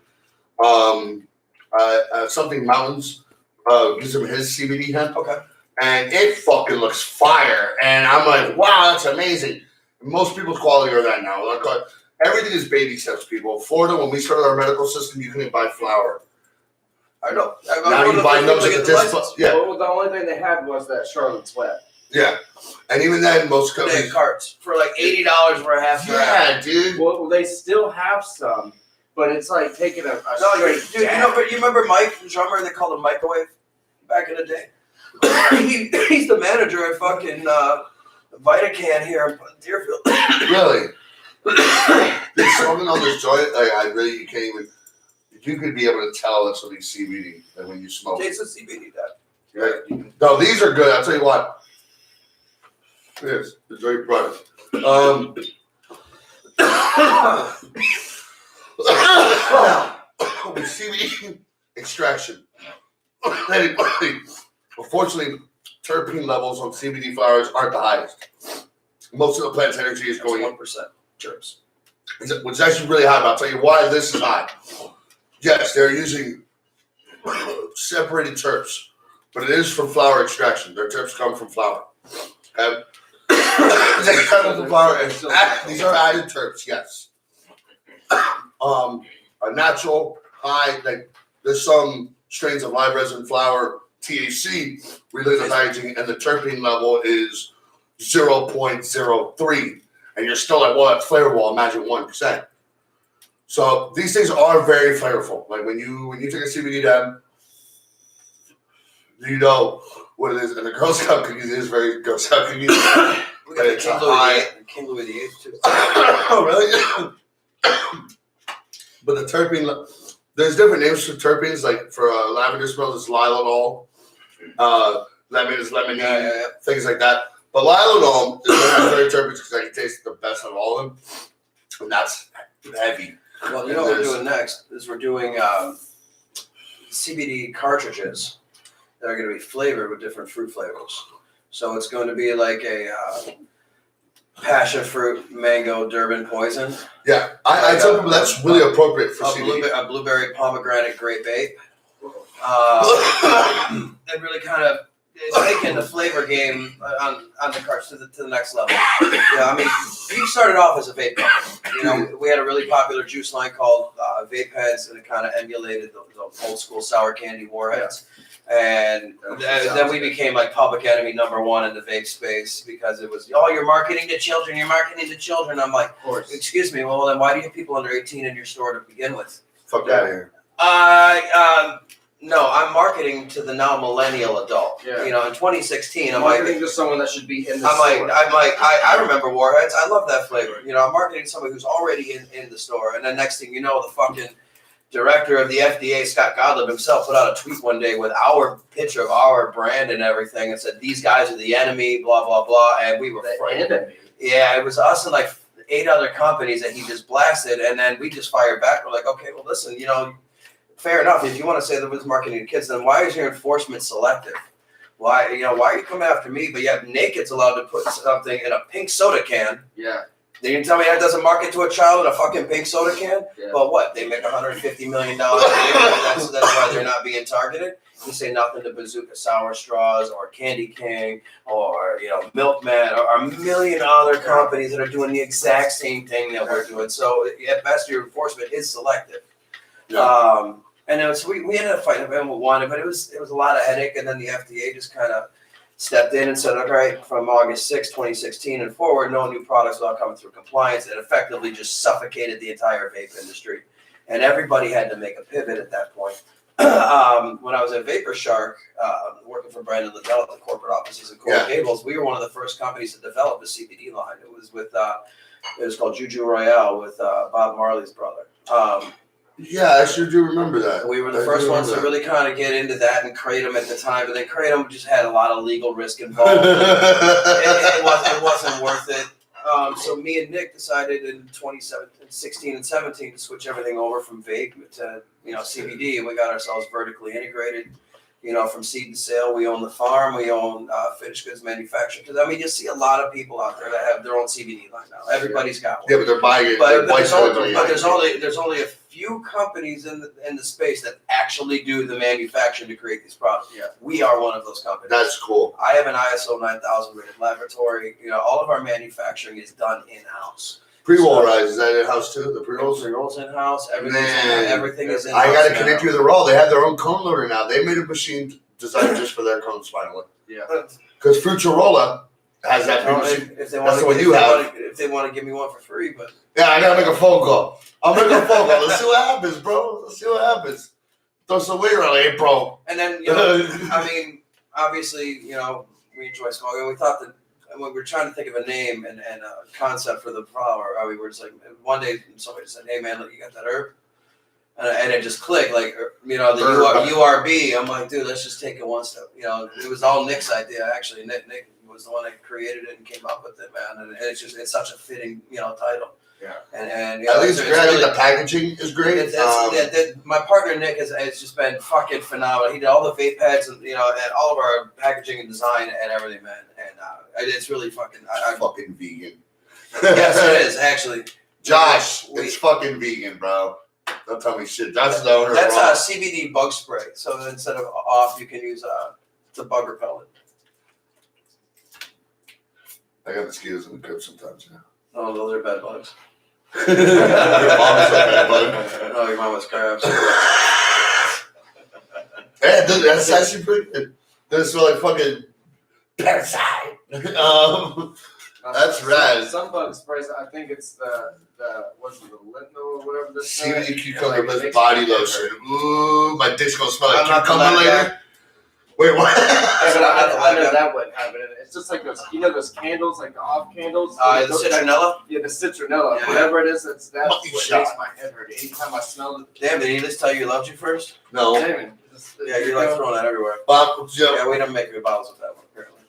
Something Mountains gives him his CBD hemp. Okay. And it fucking looks fire. And I'm like, wow, that's amazing. Most people's quality are that now. Like, everything is baby steps, people. Florida, when we started our medical system, you couldn't buy flour. I know. Now you buy those at the display. Yeah. Well, the only thing they had was that Charlotte's Web. Yeah. And even then, most they companies. had carts for like $80 for a half. Yeah, dude. Well, they still have some, but it's like taking a straight. Dude, you remember Mike, the drummer? They called him Microwave back in the day. He's the manager at fucking Vitacan here in Deerfield. Really? There's something on this joint. Like, you can't even. You could be able to tell it's something CBD than when you smoke. Tastes of CBD, Dad. Right? No, these are good. I'll tell you what. Yes, the joint product. CBD extraction. Unfortunately, terpene levels on CBD flowers aren't the highest. most of the plant's energy is going 1% terps. Which is actually really high, but I'll tell you why this is high. Yes, they're using separated terps, but it is from flower extraction. Their terps come from flower. Okay? They come from flower, and these are added terps, yes. A natural high, like there's some strains of live resin flower THC related to packaging, and the terpene level is 0.03. And you're still like, well, that's flavorful. Imagine 1%. So these things are very flavorful. Like when you take a CBD down, you know what it is. And the Girl Scout cookies is very Girl Scout cookies. We got the King Louis VIII too. Oh, really? But the terpene, there's different names for terpenes. Like for lavender smells, it's lilanol. Lemon is lemonade. Things like that. But lilanol is one of my favorite terpenes because I can taste the best out of all of them. And that's heavy. Well, you know what we're doing next is we're doing CBD cartridges that are going to be flavored with different fruit flavors. So it's going to be like a passion fruit, mango, Durban poison. Yeah, I tell people that's really appropriate for CBD. A blueberry pomegranate grape vape. And really kind of taking the flavor game on the carts to the next level. Yeah, I mean, we started off as a vape company. You know, we had a really popular juice line called Vape Heads, and it kind of emulated the old school sour candy warheads. And then we became like public enemy #1 in the vape space because it was, oh, you're marketing to children. I'm like, excuse me, well, then why do you have people under 18 in your store to begin with? Fuck out of here. No, I'm marketing to the now millennial adult. Yeah. You know, in 2016, I'm marketing to someone that should be in the store. I remember Warheads. I love that flavor. You know, I'm marketing to somebody who's already in the store. And then next thing you know, the fucking director of the FDA, Scott Gottlieb himself, put out a tweet one day with our picture of our brand and everything and said, these guys are the enemy, blah, blah, blah. And we were frightened. Yeah, it was us and like 8 other companies that he just blasted. And then we just fired back. We're like, okay, well, listen, you know, fair enough. If you want to say that it was marketing to kids, then why is your enforcement selective? Why are you coming after me? But yet Naked's allowed to put something in a pink soda can. Yeah. Then you tell me that doesn't market to a child in a fucking pink soda can? Yeah. But what? They make $150 million a year. That's why they're not being targeted. You say nothing to Bazooka Sour Straws or Candy King or, you know, Milkman or a million other companies that are doing the exact same thing that we're doing. So at best, your enforcement is selective. Yeah. And so we ended up fighting and we won it, but it was a lot of headache. And then the FDA just kind of stepped in and said, all right, from August 6, 2016 and forward, no new products without coming through compliance. It effectively just suffocated the entire vape industry. And everybody had to make a pivot at that point. When I was at Vapor Shark, working for Brandon Liddell at the corporate offices in Coral Gables, we were one of the first companies to develop a CBD line. It was with, it was called Juju Royale with Bob Marley's brother. Yeah, I sure do remember that. We were the first ones to really kind of get into that, and Kratom at the time, but then Kratom just had a lot of legal risk involved. it wasn't worth it. So me and Nick decided in 2016 and 17 to switch everything over from vape to, you know, CBD, and we got ourselves vertically integrated. You know, from seed to sale, we own the farm, we own finished goods manufacturing. Because I mean, you see a lot of people out there that have their own CBD line now. Everybody's got one. Yeah, but they're buying it. But there's only a few companies in the space that actually do the manufacturing to create these products. Yeah, we are one of those companies. That's cool. I have an ISO 9000 rated laboratory. You know, all of our manufacturing is done in house. Pre-roll rise, is that in-house too? The pre-rolls? Pre-rolls in-house. Everything is in-house. I got to connect you with the roll. They have their own cone loader now. They made a machine designed just for their cones finally. Yeah. Because Fruitarola has that machine. That's the one you have. If they want to give me one for free, but. Yeah, I got to make a phone call. I'll make a phone call. Let's see what happens, bro. Let's see what happens. Throw some weight around, hey, bro. And then, you know, I mean, obviously, you know, we enjoy smoking. We thought that when we were trying to think of a name and a concept for the flower, we were just like, one day somebody said, hey, man, look, you got that herb? And it just clicked, like, you know, the URB. I'm like, dude, let's just take it one step. You know, it was all Nick's idea, actually. Nick was the one that created it and came up with it, man. And it's such a fitting, you know, title. Yeah. And I think it's great. I think the packaging is great. My partner Nick has just been fucking phenomenal. He did all the vape pads and and all of our packaging and design and everything, man. And it's really fucking. Fucking vegan. Yes, it is actually. Josh, it's fucking vegan, bro. Don't tell me shit. That's the owner. That's CBD bug spray. So instead of off, you can use the bug repellent. I got mosquitoes in the crib sometimes. Yeah. Oh, those are bed bugs. Your mom's a bed bug. No, your mom was crabs. Hey, that's actually pretty good. This is like fucking parasite. That's rad. Some bug sprays. I think it's the what's it, the lintel or whatever this. CBD cucumber with body lotion. Ooh, my dick's gonna smell like cucumber later. Wait, what? I know that wouldn't happen. It's just like those, those candles, like the off candles. The citronella. Yeah, the citronella. Yeah, whatever it is, that's what makes my head hurt. Anytime I smell it. Damn, did he just tell you he loved you first? No. Damn. Yeah, you're like throwing that everywhere. Yeah, we don't make good bottles of that one apparently.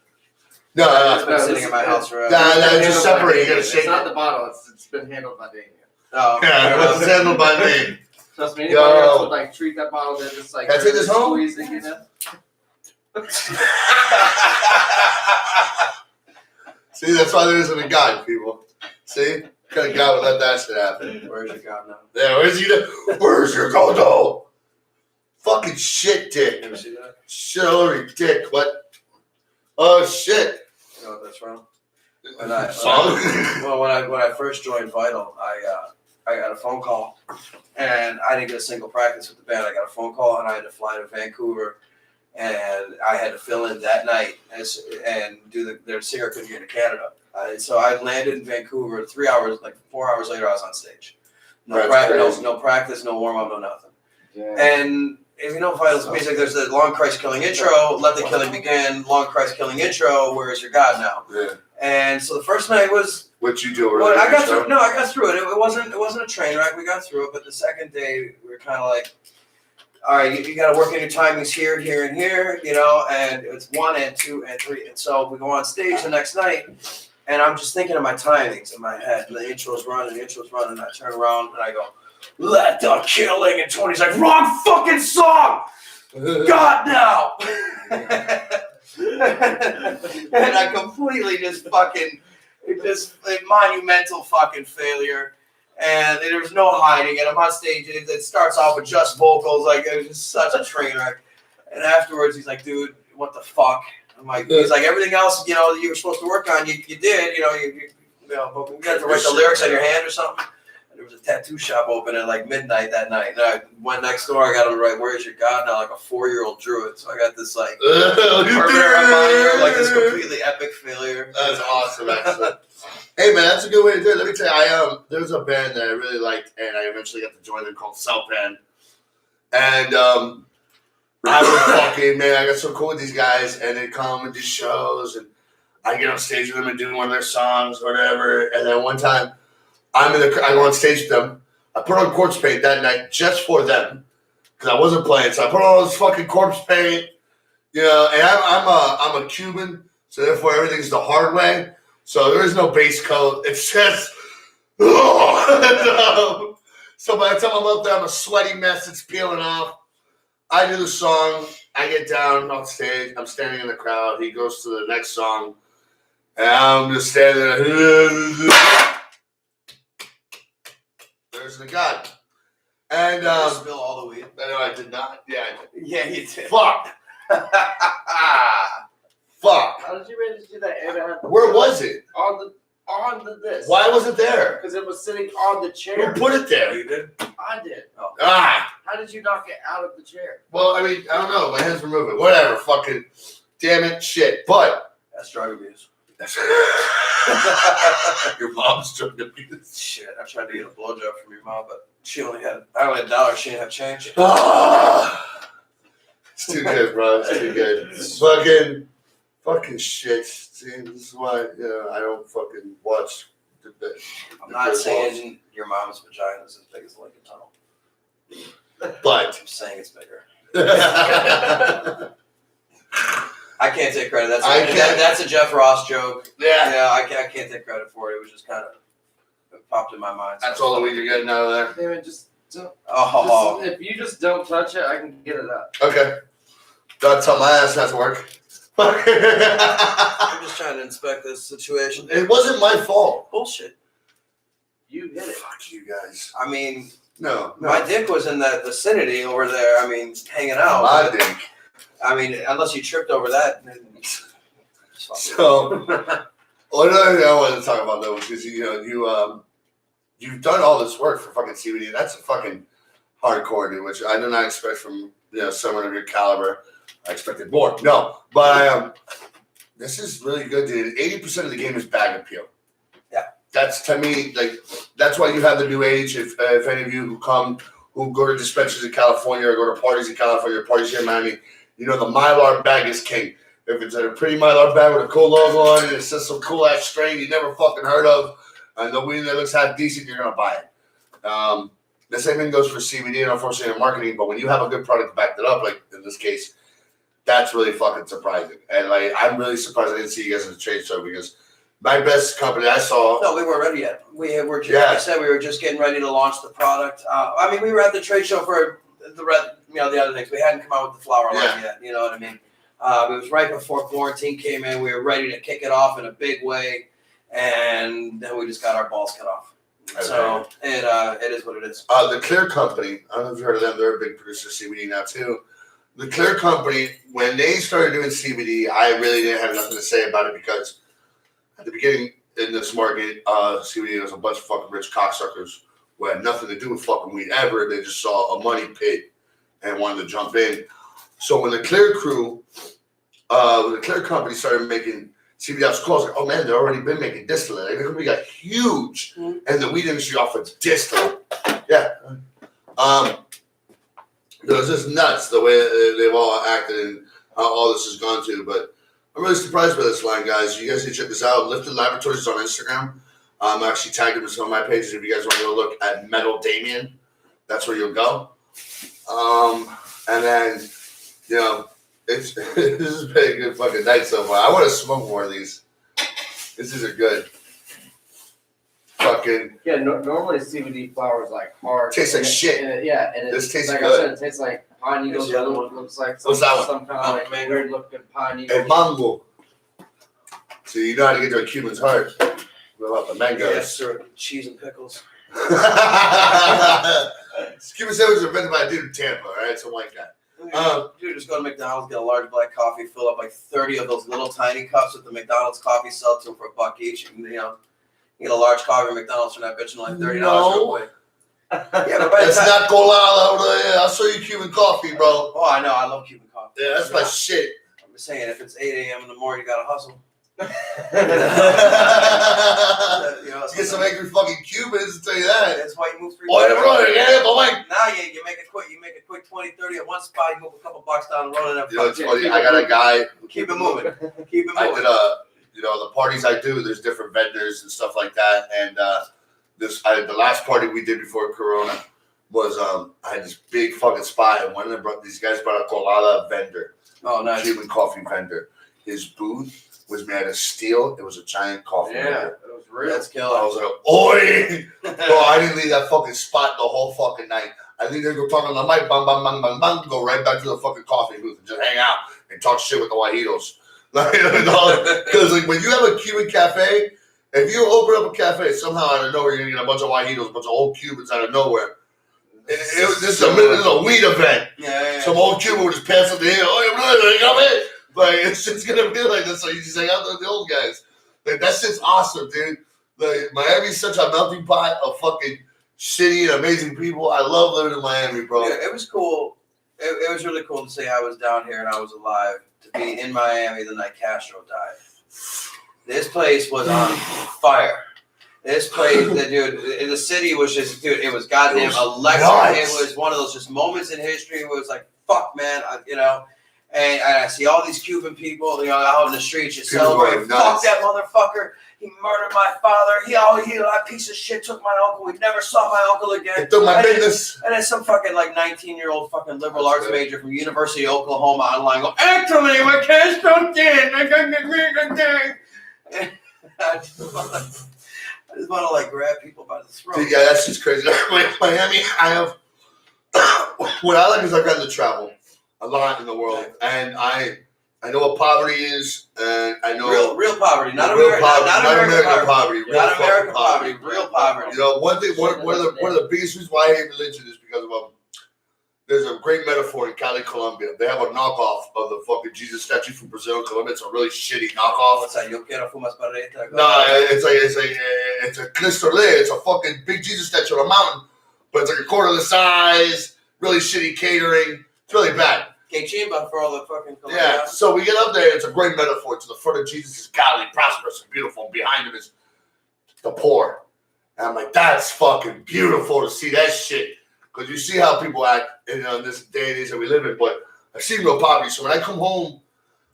No, it's been sitting in my house forever. No, just separate. You gotta shake it. It's not the bottle. It's been handled by Daniel. Oh, yeah, it's handled by me. Trust me, anybody else would like treat that bottle, then just like. Can I take this home? Squeezing it in. See, that's why there isn't a God, people. See? What kind of God would let that shit happen? Where's your God now? Yeah, where's your God though? Fucking shit, dick. You ever see that? Shit all over your dick. What? Oh, shit. You know what that's from? When I first joined Vital, I got a phone call, and I didn't get a single practice with the band. I got a phone call, and I had to fly to Vancouver, and I had to fill in that night and do their singer couldn't get to Canada. So I landed in Vancouver 3 hours, like 4 hours later, I was on stage. No practice, no warm up, no nothing. Yeah. And if you know Vital's music, there's the long Christ killing intro, let the killing begin, long Christ killing intro, where is your God now? Yeah. And so the first night was what you do. Well, I got through. No, I got through it. It wasn't a train wreck. We got through it. But the second day, we were kind of like, all right, you got to work in your timings here, here, and here, and it's 1 and 2 and 3. And so we go on stage the next night, and I'm just thinking of my timings in my head. And the intro's running, and I turn around and I go, let the killing. And Tony's like, wrong fucking song. God now. And I completely just fucking, a monumental fucking failure. And there's no hiding it. I'm on stage, and it starts off with just vocals. Like, it was just such a train wreck. And afterwards, he's like, dude, what the fuck? I'm like, he's like, everything else, you were supposed to work on, you did, but we got to write the lyrics on your hand or something. And there was a tattoo shop open at like midnight that night. And I went next door, I got him to write, where's your God now? Like a 4-year-old drew it. So I got this like, like this completely epic failure. That's awesome, actually. Hey man, that's a good way to do it. Let me tell you, there's a band that I really liked, and I eventually got to join them called Southpan. And I was fucking, man, I got so cool with these guys, and they come and do shows, and I get on stage with them and do one of their songs or whatever. And then one time, I go on stage with them. I put on corpse paint that night just for them because I wasn't playing. So I put on all this fucking corpse paint, and I'm a Cuban, so therefore everything's the hard way. So there is no base coat. It's just, so by the time I'm up there, I'm a sweaty mess. It's peeling off. I do the song. I get down on stage. I'm standing in the crowd. He goes to the next song. And I'm just standing there. There's the God. And, did you spill all the weed? No, I did not. Yeah, I did. Yeah, you did. Fuck. Fuck. How did you manage to do that? Where was it? On the this. Why was it there? Because it was sitting on the chair. Who put it there? You did? I did. Oh. How did you knock it out of the chair? Well, I mean, I don't know. My hands were moving. Whatever. Fucking damn it. Shit. But. That's drug abuse. Your mom's drug abuse. Shit. I tried to get a blowjob from your mom, but I only had $1. She didn't have change. It's too good, bro. It's too good. Fucking shit. See, this is why I don't fucking watch the I'm not saying your mom's vagina is as big as Lincoln Tunnel. But I'm saying it's bigger. I can't take credit. That's a Jeff Ross joke. Yeah. I can't take credit for it. It was just kind of popped in my mind. That's all the weed you're getting out of there. Damn it, just don't. Oh, If you just don't touch it, I can get it up. Okay. Gotta tell my ass not to work. I'm just trying to inspect this situation. It wasn't my fault. Bullshit. You hit it. Fuck you guys. I mean, No. my dick was in that vicinity over there. I mean, hanging out. My dick. I mean, unless you tripped over that. So, another thing I wanted to talk about though was because you've done all this work for fucking CBD. That's a fucking hardcore, dude. Which I did not expect from someone of your caliber. I expected more. No, but this is really good, dude. 80% of the game is bag appeal. Yeah, that's to me that's why you have the new age. If any of you who go to dispensaries in California or go to parties in California or parties here in Miami, the Mylar bag is king. If it's a pretty Mylar bag with a cool logo on it, it says some cool ass strain you never fucking heard of, and the weed that looks half decent, you're gonna buy it. The same thing goes for CBD and unfortunately in marketing. But when you have a good product to back it up, like in this case, that's really fucking surprising. And I'm really surprised I didn't see you guys at the trade show because my best company I saw. No, we weren't ready yet. We were just, like I said, we were just getting ready to launch the product. I mean, we were at the trade show for the other things. We hadn't come out with the flower line yet. You know what I mean? It was right before quarantine came in. We were ready to kick it off in a big way, and then we just got our balls cut off. Okay. So it is what it is. The Clear Company, I don't know if you've heard of them. They're a big producer of CBD now too. The Clear Company, when they started doing CBD, I really didn't have nothing to say about it because at the beginning in this market, CBD was a bunch of fucking rich cocksuckers who had nothing to do with fucking weed ever. They just saw a money pit and wanted to jump in. So when the Clear crew, when the Clear Company started making CBD, I was close. Like, oh man, they've already been making distillate. Like, the company got huge, and the weed industry offers distillate. Yeah. It was just nuts the way they've all acted and how all this has gone to. But I'm really surprised by this line, guys. You guys need to check this out. Lifted Laboratories is on Instagram. I'm actually tagged them in some of my pages. If you guys want to go look at Metal Damien, that's where you'll go. And then, this has been a good fucking night so far. I want to smoke more of these. These are good. Fucking normally CBD flower is like hard. Tastes like shit. And this tastes like good. I said, it tastes like pine needles. The other one looks like some kind of like weird looking pine needles. And mango. So you know how to get to a Cuban's heart. What about the mangoes? Yes, sir. Cheese and pickles. Cuban sandwiches are invented by a dude in Tampa, all right? Some white guy. Dude, just go to McDonald's, get a large black coffee, fill up like 30 of those little tiny cups that the McDonald's coffee sell to them for $1 each. And, you get a large coffee at McDonald's for that bitch in like $30 real quick. Yeah, but it's not colada over there. I'll show you Cuban coffee, bro. Oh, I know. I love Cuban coffee. Yeah, that's my shit. I'm just saying, if it's 8 a.m. in the morning, you gotta hustle. Get some angry fucking Cubans, I'll tell you that. That's why you move 3 Nah, you make a quick 20, 30 at one spot, you move a couple blocks down the road, and it's funny. I got a guy. Keep it moving. I did the parties I do. There's different vendors and stuff like that. And the last party we did before Corona was I had this big fucking spot, and one of these guys brought a colada vendor. Oh, nice. Cuban coffee vendor. His booth was made of steel. It was a giant coffee maker. It was real. That's killer. I was like, oi! Bro, I didn't leave that fucking spot the whole fucking night. I think they go talk on the mic, bang, bang, bang, bang, bang, go right back to the fucking coffee booth and just hang out and talk shit with the Wajitos. Because like when you have a Cuban cafe, if you open up a cafe, somehow out of nowhere you're gonna get a bunch of Wajitos, a bunch of old Cubans out of nowhere. This is a weed event. Yeah. Some old Cuban would just pass up the hill. Oh, you really come in? Like it's just gonna be like this. So you just hang out with the old guys. Like that shit's awesome, dude. Like Miami's such a melting pot of fucking shitty and amazing people. I love living in Miami, bro. Yeah, it was cool. It was really cool to say I was down here and I was alive to be in Miami the night Castro died. This place was on fire. This place, dude, the city was just, dude, it was goddamn electric. Nuts. It was one of those just moments in history where it was like, fuck, man, And I see all these Cuban people, out in the streets just celebrating. Fuck that motherfucker. He murdered my father. That piece of shit took my uncle. We never saw my uncle again. It took my business. And then some fucking 19-year-old fucking liberal arts major from University of Oklahoma online go, actually, we can't stop dead. I just want to like grab people by the throat. Dude, yeah, that's just crazy. Miami, I have. What I like is I've gotten to travel a lot in the world, and I know what poverty is, and I know real poverty, not real American, poverty, not American poverty, real not American poverty, real poverty. You know, one of the biggest reasons why I hate religion is because of there's a great metaphor in Cali, Colombia. They have a knockoff of the fucking Jesus statue from Brazil and Colombia. It's a really shitty knockoff. What's that? Yo quiero fumas parreta. No, it's a Cristo Rey. It's a fucking big Jesus statue on a mountain, but it's like a quarter the size. Really shitty catering. It's really bad. Que chimba for all the fucking Colombians. Yeah. So we get up there. It's a great metaphor. To the front of Jesus is Cali, prosperous and beautiful. And behind him is the poor. And I'm like, that's fucking beautiful to see that shit. Because you see how people act in this day and age that we live in. But I've seen real poverty. So when I come home,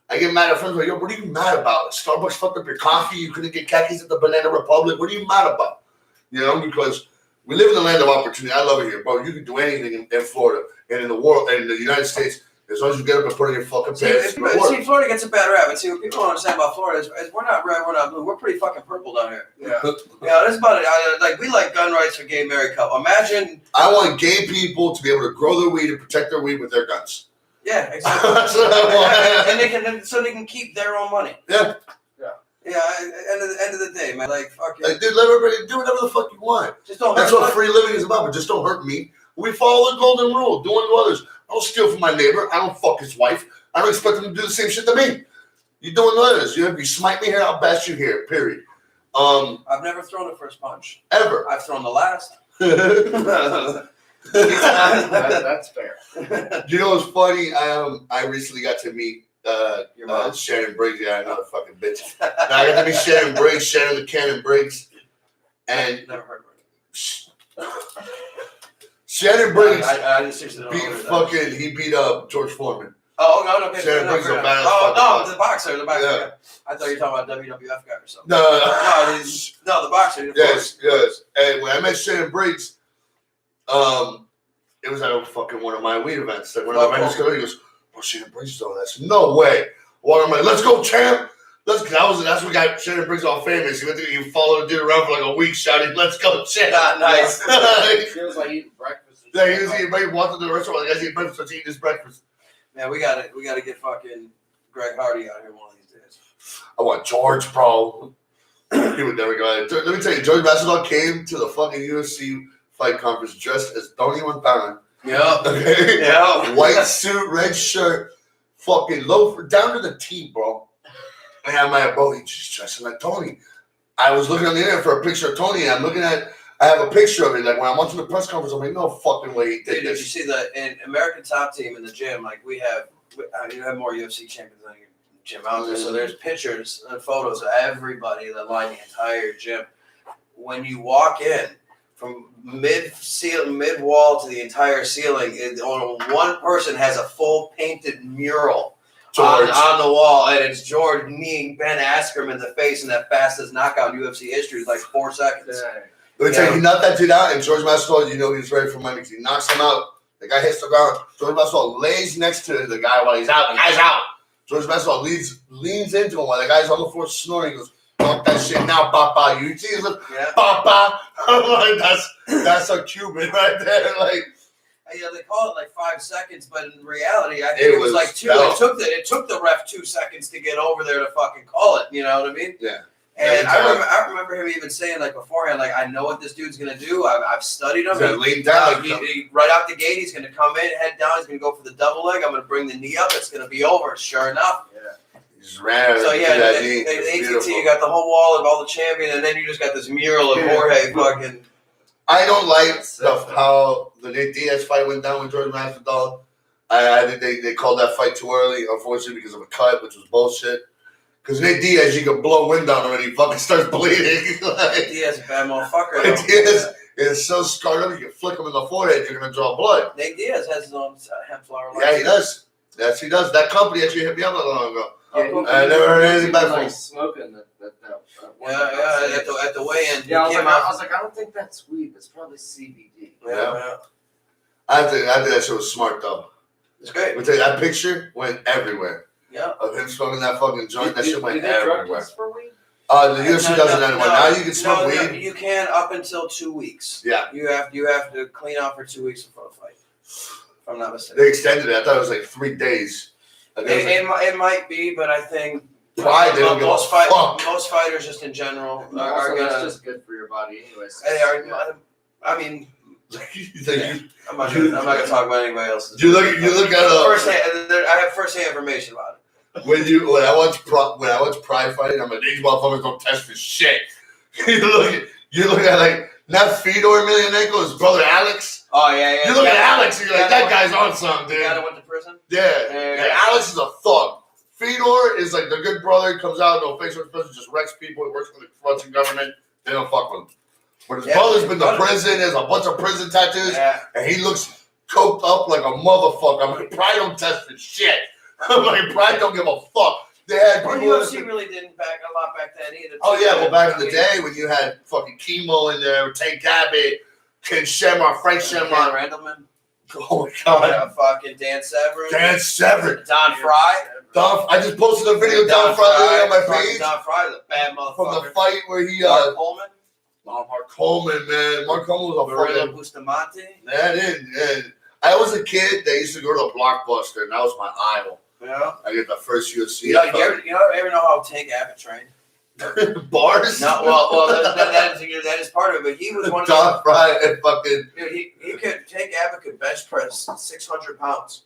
I get mad at friends. Like, yo, what are you mad about? Starbucks fucked up your coffee. You couldn't get khakis at the Banana Republic. What are you mad about? You know, because we live in the land of opportunity. I love it here, bro. You can do anything in Florida and in the world and in the United States as long as you get up and put in your fucking pants. See, Florida gets a bad rap. See, what people don't understand about Florida is we're not red, we're not blue. We're pretty fucking purple down here. Yeah. Yeah, that's about it. Like, we like gun rights for gay married couple. Imagine. I want gay people to be able to grow their weed and protect their weed with their guns. Yeah, exactly. That's what I want. and they can keep their own money. Yeah. Yeah, end of the day, man. Like, fuck it. Like, dude, let everybody do whatever the fuck you want. Just don't That's hurt what free living is about, but just don't hurt me. We follow the golden rule. Do unto others. I don't steal from my neighbor. I don't fuck his wife. I don't expect him to do the same shit to me. You do unto others. You smite me here, I'll bash you here. Period. I've never thrown the first punch. Ever. I've thrown the last. That's fair. You know what's funny? I recently got to meet Your mom? Shannon Briggs. Yeah, another fucking bitch. I got to meet Shannon Briggs, Shannon the Cannon Briggs, and never heard of it. Shannon Briggs I just seriously don't know what it is. he beat up George Foreman. Oh, no, okay. Shannon Briggs is a badass. Oh, no, the boxer. Yeah. I thought you were talking about WWF guy or something. No, No, the boxer. yes. And when I met Shannon Briggs, it was at fucking one of my weed events. Like, one of my friends go, he goes, "Oh, Shannon Briggs is on that." I said, "No way." Well, I'm like, "Let's go, champ." That's what got Shannon Briggs all famous. He followed the dude around for like a week, shouting, "Let's go, champ!" Nice. Feels like eating breakfast. Yeah, he was eating. He walked into the restaurant. The guy's eating breakfast. So he's eating his breakfast. Man, we gotta get fucking Greg Hardy out here one of these days. I want George, bro. He would never go out. Let me tell you, George Masvidal came to the fucking UFC fight conference dressed as Tony Montana. Yeah. Okay. Yeah. White suit, red shirt, fucking loafer, down to the T, bro. And I'm like, bro, he's just dressing like Tony. I was looking on the internet for a picture of Tony, and I have a picture of it. Like, when I'm watching the press conference, I'm like, no fucking way he did Dude, did you this. see the American Top Team in the gym? Like, you have more UFC champions than your gym out there. So there's pictures and photos of everybody that line the entire gym. When you walk in, from mid wall to the entire ceiling, only one person has a full painted mural on the wall, and it's George kneeing Ben Askren in the face in that fastest knockout in UFC history. It's like 4 seconds. Let me tell you, he knocked that dude out, and George Masvidal, you know he was ready for money because he knocks him out. The guy hits the ground. George Masvidal lays next to the guy while he's out. The guy's out. George Masvidal leans into him while the guy's on the floor snoring. He goes, "Talk that shit now, Papa." You see him, Papa. I'm like, that's a Cuban right there. Like, yeah, they call it like 5 seconds, but in reality, I think it was like 2. It took the ref 2 seconds to get over there to fucking call it. You know what I mean? Yeah. And I remember him even saying, like, beforehand, like, I know what this dude's going to do. I've studied him. He's going to lean down. He right out the gate, he's going to come in, head down. He's going to go for the double leg. I'm going to bring the knee up. It's going to be over. Sure enough. Yeah. He just ran. So, yeah, the ATT, you got the whole wall of all the champions, and then you just got this mural of Jorge fucking. I don't like how the Nate Diaz fight went down with George Masvidal. I think they called that fight too early, unfortunately, because of a cut, which was bullshit. Because Nate Diaz, you can blow wind down him and he fucking starts bleeding. Like, Diaz is a bad motherfucker. Nate Diaz is so scarred up, you can flick him in the forehead, you're going to draw blood. Nate Diaz has his own hemp flower line. Yeah, he does. Yes, he does. That company actually hit me up not long ago. Yeah, I never heard anything back from him. Smoking at the weigh-in. Yeah, I was like, I don't think that's weed. It's probably CBD. Yeah. I think that shit was smart, though. It's great. But that picture went everywhere. Yeah. Of him smoking that fucking joint, that shit went everywhere. For weed? The UFC doesn't anymore. Now you can smoke weed. No, you can up until 2 weeks. Yeah. You have to clean out for 2 weeks before the fight. If I'm not mistaken. They extended it. I thought it was like 3 days. It might be, but I think pride. They don't most fighters just in general are it's just good for your body, anyways. I mean. I'm not you, gonna talk about anybody else's. You look at I have first-hand information about it. When I watch Pride fighting, I'm like, these motherfuckers don't test for shit. you look at like not Fedor Emelianenko, his brother Alex. Oh yeah. You look at Alex, you're like, that guy's on something, dude. The guy that went to prison. Yeah. And Alex is a thug. Fedor is like the good brother. He comes out, no facial expression, just wrecks people. He works for the Russian government. They don't fuck with him. But his brother's been to prison. There's a bunch of prison tattoos, and he looks coked up like a motherfucker. I'm like, Pride don't test for shit. I'm like, Pride don't give a fuck. They had UFC really didn't back a lot back then either. Oh yeah, well back in the day when you had fucking Chemo in there, Tank Abbott, Ken Shamrock, Frank Shamrock, Randleman. Oh my god, fucking Dan Severn. Don Fry. I just posted a video of Don Fry on my page. Don Fry is a bad motherfucker. From the fight where he Mark Coleman. Oh, Mark Coleman, man. Mark Coleman was a Marilla Bustamante. That is. I was a kid that used to go to a Blockbuster, and that was my idol. Yeah. I get the first UFC. You ever know how Tank Abbott trained? Bars? No, well, that is part of it. But he was one of Don Fry and fucking. Dude, Tank Abbott could bench press 600 pounds.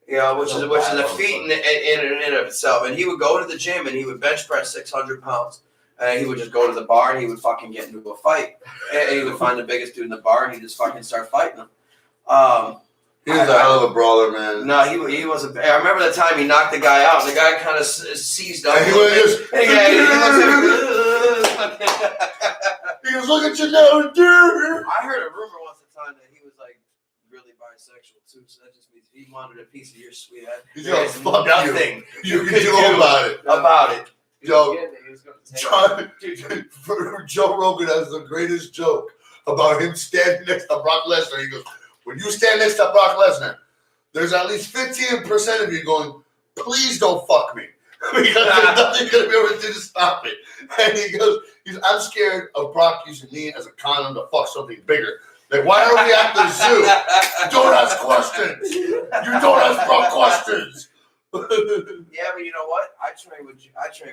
You know, which is a feat in and of itself. And he would go to the gym and he would bench press 600 pounds. And he would just go to the bar and he would fucking get into a fight. And he would find the biggest dude in the bar and he'd just fucking start fighting him. He was a hell of a brawler, man. No, he was a. I remember the time he knocked the guy out and the guy kind of seized up. And he was just. He goes, look at you now, dude. I heard a rumor once upon a time that he was like really bisexual too, so that just means he wanted a piece of your sweet ass. There's fuck nothing you can do about it. Yo, Joe Rogan has the greatest joke about him standing next to Brock Lesnar. He goes, when you stand next to Brock Lesnar, there's at least 15% of you going, please don't fuck me. Because there's nothing going to be able to do to stop it. And he goes, I'm scared of Brock using me as a condom to fuck something bigger. Like, why are we at the zoo? Don't ask questions. You don't ask Brock questions. Yeah, but you know what? I trained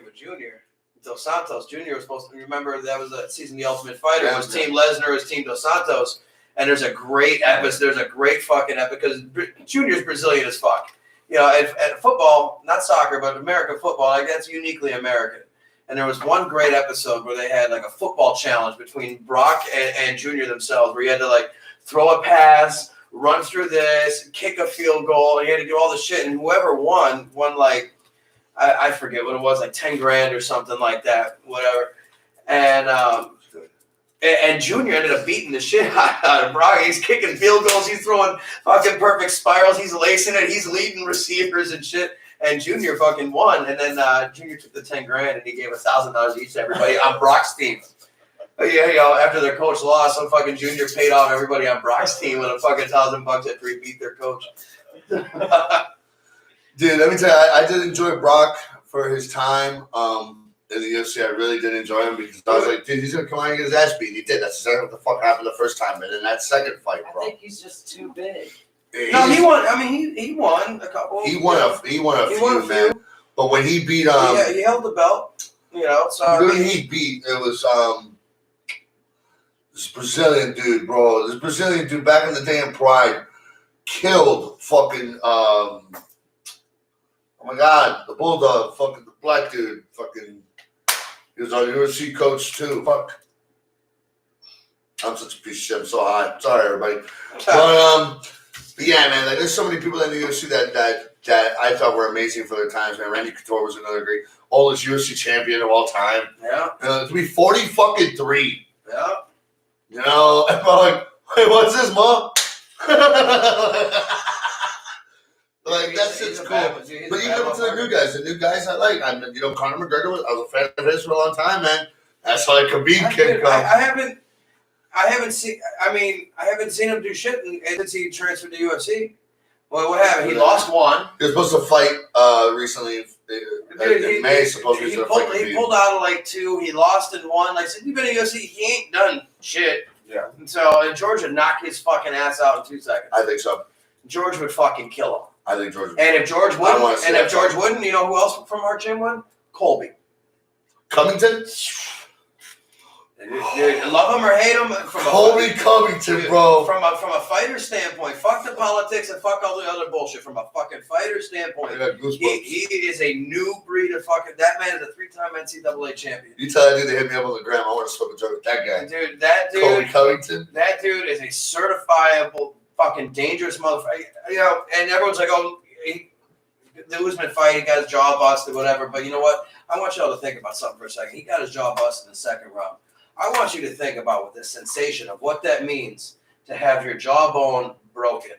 with Junior. Dos Santos. Junior was supposed to remember that was a season of The Ultimate Fighter. It was Team Lesnar, it was Team Dos Santos. And there's a great episode. There's a great fucking episode because Junior's Brazilian as fuck. You know, at football, not soccer, but American football, like that's uniquely American. And there was one great episode where they had like a football challenge between Brock and Junior themselves, where you had to like throw a pass, run through this, kick a field goal, and you had to do all this shit. And whoever won like I forget what it was, like 10 grand or something like that, whatever. And Junior ended up beating the shit out of Brock. He's kicking field goals. He's throwing fucking perfect spirals. He's lacing it. He's leading receivers and shit. And Junior fucking won. And then Junior took the 10 grand and he gave $1,000 each to everybody on Brock's team. Yeah, you know, after their coach lost, some fucking Junior paid off everybody on Brock's team with a fucking $1,000 after he beat their coach. Dude, let me tell you, I did enjoy Brock for his time. In the UFC, I really did enjoy him because I was like, dude, he's gonna come out and get his ass beat. He did. That's exactly what the fuck happened the first time. But in that second fight, bro, I think he's just too big. No, he won. I mean, he won a couple. He won a few, man. But when he beat, he held the belt. You know, so he beat. It was this Brazilian dude, bro. This Brazilian dude back in the day in Pride killed fucking. Oh my God, the Bulldog, fucking the black dude, fucking. He was our UFC coach too. Fuck. I'm such a piece of shit. I'm so high. Sorry, everybody. But yeah, man. Like, there's so many people in the UFC that I thought were amazing for their times. Man, Randy Couture was another great, oldest UFC champion of all time. Yeah. To be 40-3. Yeah. You know, and I'm like, hey, what's this, Mom? Like, that shit's cool. But you give it to the new guys. The new guys I like. Conor McGregor, I was a fan of his for a long time, man. That's how Khabib can come. I haven't seen him do shit since he transferred to UFC. Well, what happened? He lost one. He was supposed to fight recently. In May, supposedly he pulled out of like 2. He lost in 1. Like, since he's been in UFC, he ain't done shit. Yeah. And so George would knock his fucking ass out in 2 seconds. I think so. George would fucking kill him. I think George. And if George wouldn't, you know who else from our gym would? Colby. Covington? Dude, love him or hate him, Colby Covington, bro. From a fighter standpoint, fuck the politics and fuck all the other bullshit. From a fucking fighter standpoint, he is a new breed of fucking. That man is a 3-time NCAA champion. You tell that dude to hit me up on the gram. I want to smoke a joke with that guy. Dude, that dude. Colby Covington. That dude is a certifiable fucking dangerous motherfucker. You know, and everyone's like, oh, the Usman fight, he got his jaw busted, whatever. But you know what? I want y'all to think about something for a second. He got his jaw busted in the 2nd round. I want you to think about what the sensation of what that means to have your jawbone broken.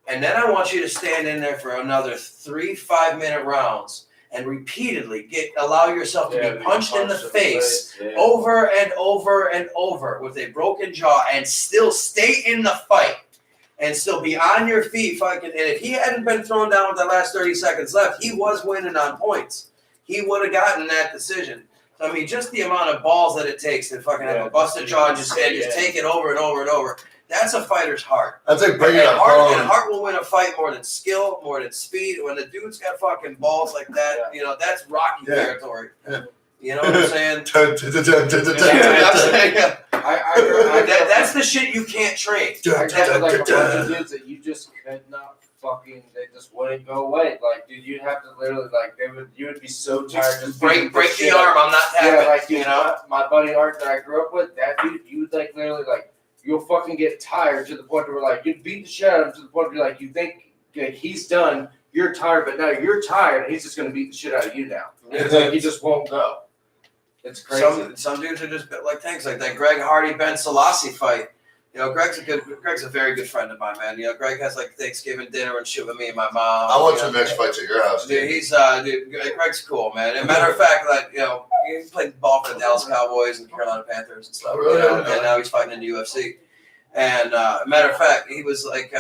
And then I want you to stand in there for another 3 5-minute rounds and repeatedly allow yourself to be punched in the face over and over and over with a broken jaw and still stay in the fight and still be on your feet fucking. And if he hadn't been thrown down with the last 30 seconds left, he was winning on points. He would have gotten that decision. I mean, just the amount of balls that it takes to fucking have a busted jaw and just take it over and over and over. That's a fighter's heart. That's like bringing up heart will win a fight more than skill, more than speed. When the dude's got fucking balls like that, you know, that's Rocky territory. Yeah. You know what I'm saying? That's the shit you can't train. Like a bunch of dudes that you just could not fucking, they just wouldn't go away. Like, dude, you'd have to literally, like, you would be so tired. Just break the arm. I'm not tapping. Yeah, like, you know, my buddy Art that I grew up with, that dude, you would, like, literally, like, you'll fucking get tired to the point where, like, you'd beat the shit out of him to the point where, like, you think he's done, you're tired, but now you're tired, and he's just going to beat the shit out of you now. It's like he just won't go. It's crazy. Some dudes are just like things like that Greg Hardy-Ben Selassie fight. You know, Greg's a very good friend of mine, man. You know, Greg has like Thanksgiving dinner and shit with me and my mom. I want your next fight at your house. Dude, Greg's cool, man. And matter of fact, like, you know, he played ball for the Dallas Cowboys and Carolina Panthers and stuff. Really? You know, and now he's fighting in the UFC. And matter of fact, he was like,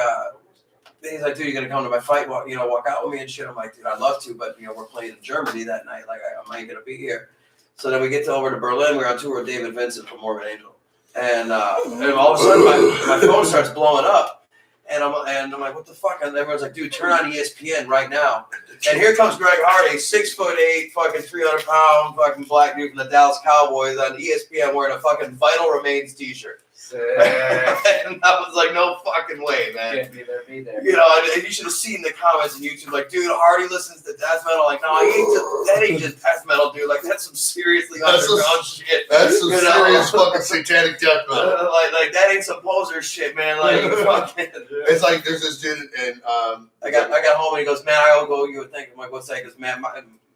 he's like, dude, you gonna come to my fight? Walk out with me and shit. I'm like, dude, I'd love to, but you know, we're playing in Germany that night. Like, I ain't gonna be here. So then we get over to Berlin. We're on tour with David Vincent from Morbid Angel. And all of a sudden, my phone starts blowing up, and I'm like, what the fuck? And everyone's like, dude, turn on ESPN right now. And here comes Greg Hardy, 6'8", fucking 300-pound, fucking black dude from the Dallas Cowboys on ESPN wearing a fucking Vital Remains T-shirt. And I was like, no fucking way, man. Can't be there. You know, and you should have seen the comments on YouTube, like, dude, Hardy listens to death metal. Like, no, that ain't just death metal, dude. Like, that's some seriously underground shit. That's some serious fucking satanic death metal. Like that ain't some poser shit, man. Like, fucking. It's like there's this dude, and I got home and he goes, man, I owe you a thing. I'm like, what's that? He goes, man,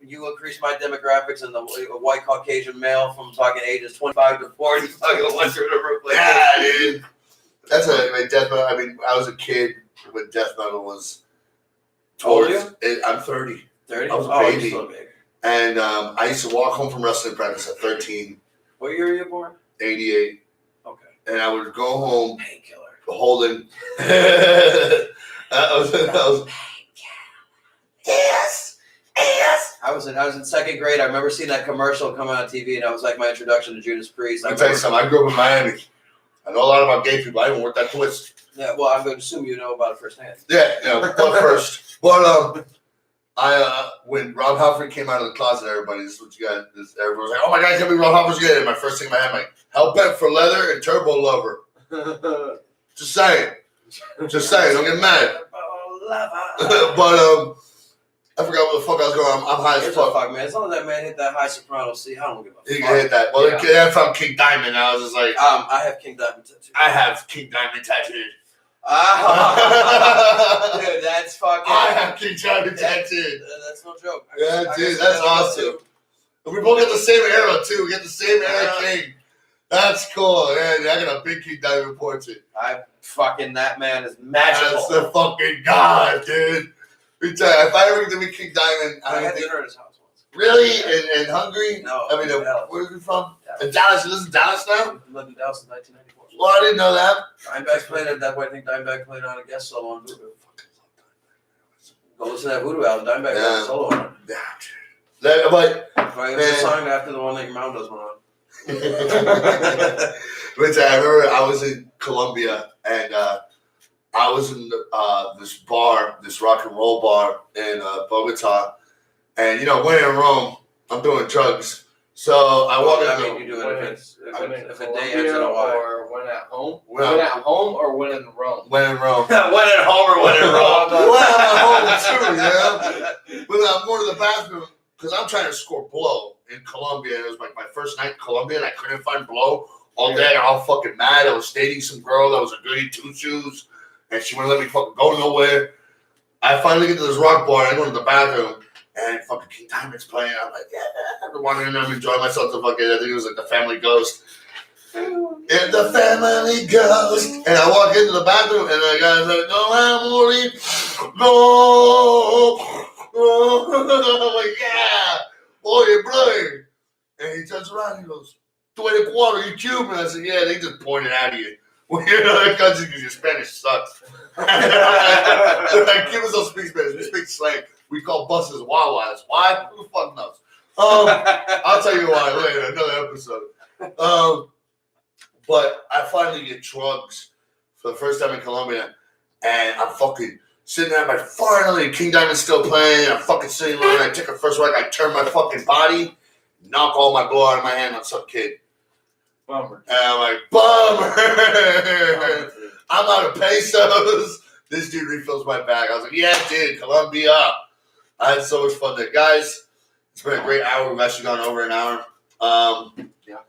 you increase my demographics and the white Caucasian male from fucking ages 25 to 40 fucking went through the roof. Like, yeah, dude. That's death metal. I mean, I was a kid when death metal was. How old are you? I'm 30. 30? I was a baby. And I used to walk home from wrestling practice at 13. What year were you born? 88. Okay. And I would go home. Painkiller. Holding. I was. Yes. I was in 2nd grade. I remember seeing that commercial come on TV, and that was like my introduction to Judas Priest. I'll tell you something. I grew up in Miami. I know a lot about gay people. I even worked that twist. Yeah, well, I'm going to assume you know about it firsthand. Yeah, but first. But when Rob Halford came out of the closet, everybody, this is what you got. Everyone was like, "Oh my God, it's gonna be Rob Halford's good." And my first thing in my head, like, Hellbent for Leather and Turbo Lover. Just saying. Don't get mad. But I forgot what the fuck I was going on. I'm high as fuck. Man. As long as that man hit that high soprano C, I don't give a fuck. He can hit that. Well, I found King Diamond. I was just like, I have King Diamond tattooed. I have King Diamond tattooed. Dude, that's fucking. I have King Diamond tattooed. That's no joke. Yeah, dude, that's awesome. We both got the same era too. We got the same era King. That's cool. Yeah, I got a big King Diamond portrait. That man is magical. That's the fucking god, dude. Let me tell you, if I ever get to meet King Diamond, I had dinner at his house once. Really? In Hungary? No. I mean, where are you from? In Dallas. You live in Dallas now? I lived in Dallas in 1994. Well, I didn't know that. Dimebag played at that point. I think Dimebag played on a guest solo on Voodoo. Go listen to that Voodoo album. Dimebag got a solo on it. But It was a song after the one that your mom does one on. Which I remember I was in Colombia and I was in this bar, this rock and roll bar in Bogota, and when in Rome, I'm doing drugs. So I walk in. You do it if a day ends Colombia in a Y. or when at home. When at home or when in Rome. When in Rome. When at home or when in Rome. When at home too, yeah. But I'm going to the bathroom because I'm trying to score blow in Colombia. It was like my first night in Colombia, and I couldn't find blow all day. I got all fucking mad. I was dating some girl that was a goody two shoes, and she wouldn't let me fucking go nowhere. I finally get to this rock bar, and I go to the bathroom, and fucking King Diamond's playing. I'm like, yeah, I'm wandering in there, I'm enjoying myself to fucking, I think it was like the Family Ghost. And the Family Ghost. And I walk into the bathroom, and the guy's like, no, I'm like, yeah, oye, brother. And he turns around and he goes, 24, you Cuban? I said, yeah, they just pointed at you. Well, you're in other countries because your Spanish sucks. They're like, Cubans don't speak Spanish, we speak slang. We call buses Wawas. Why? Who the fuck knows? I'll tell you why later, another episode. But I finally get drugs for the first time in Colombia, and I'm fucking sitting there, finally, King Diamond's still playing, I'm fucking sitting there, and I take a first rag, I turn my fucking body, knock all my blow out of my hand on some kid. Bummer. And I'm like, bummer! I'm out of pesos. This dude refills my bag. I was like, yeah, dude, Colombia. I had so much fun there. Guys, it's been a great hour. We've actually gone over an hour. Yeah.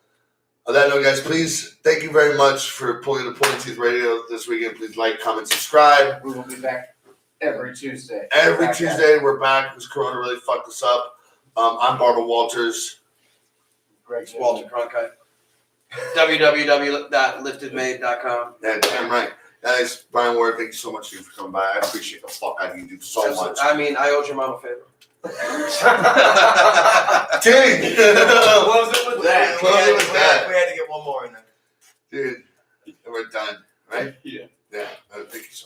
On that note, guys, please, thank you very much for pulling the Pulling Teeth Radio this weekend. Please like, comment, subscribe. We will be back every Tuesday. Every Tuesday, we're back because Corona really fucked us up. I'm Barbara Walters. Greg Walter Cronkite. www.liftedmade.com. Yeah, damn right. Guys, Brian Ward, thank you so much for coming by. I appreciate the fuck out of you, dude, so much. I mean, I owed your mom a favor. Dude! Close it with that. We had to get one more in there. Dude, we're done, right? Yeah. Yeah, thank you so much.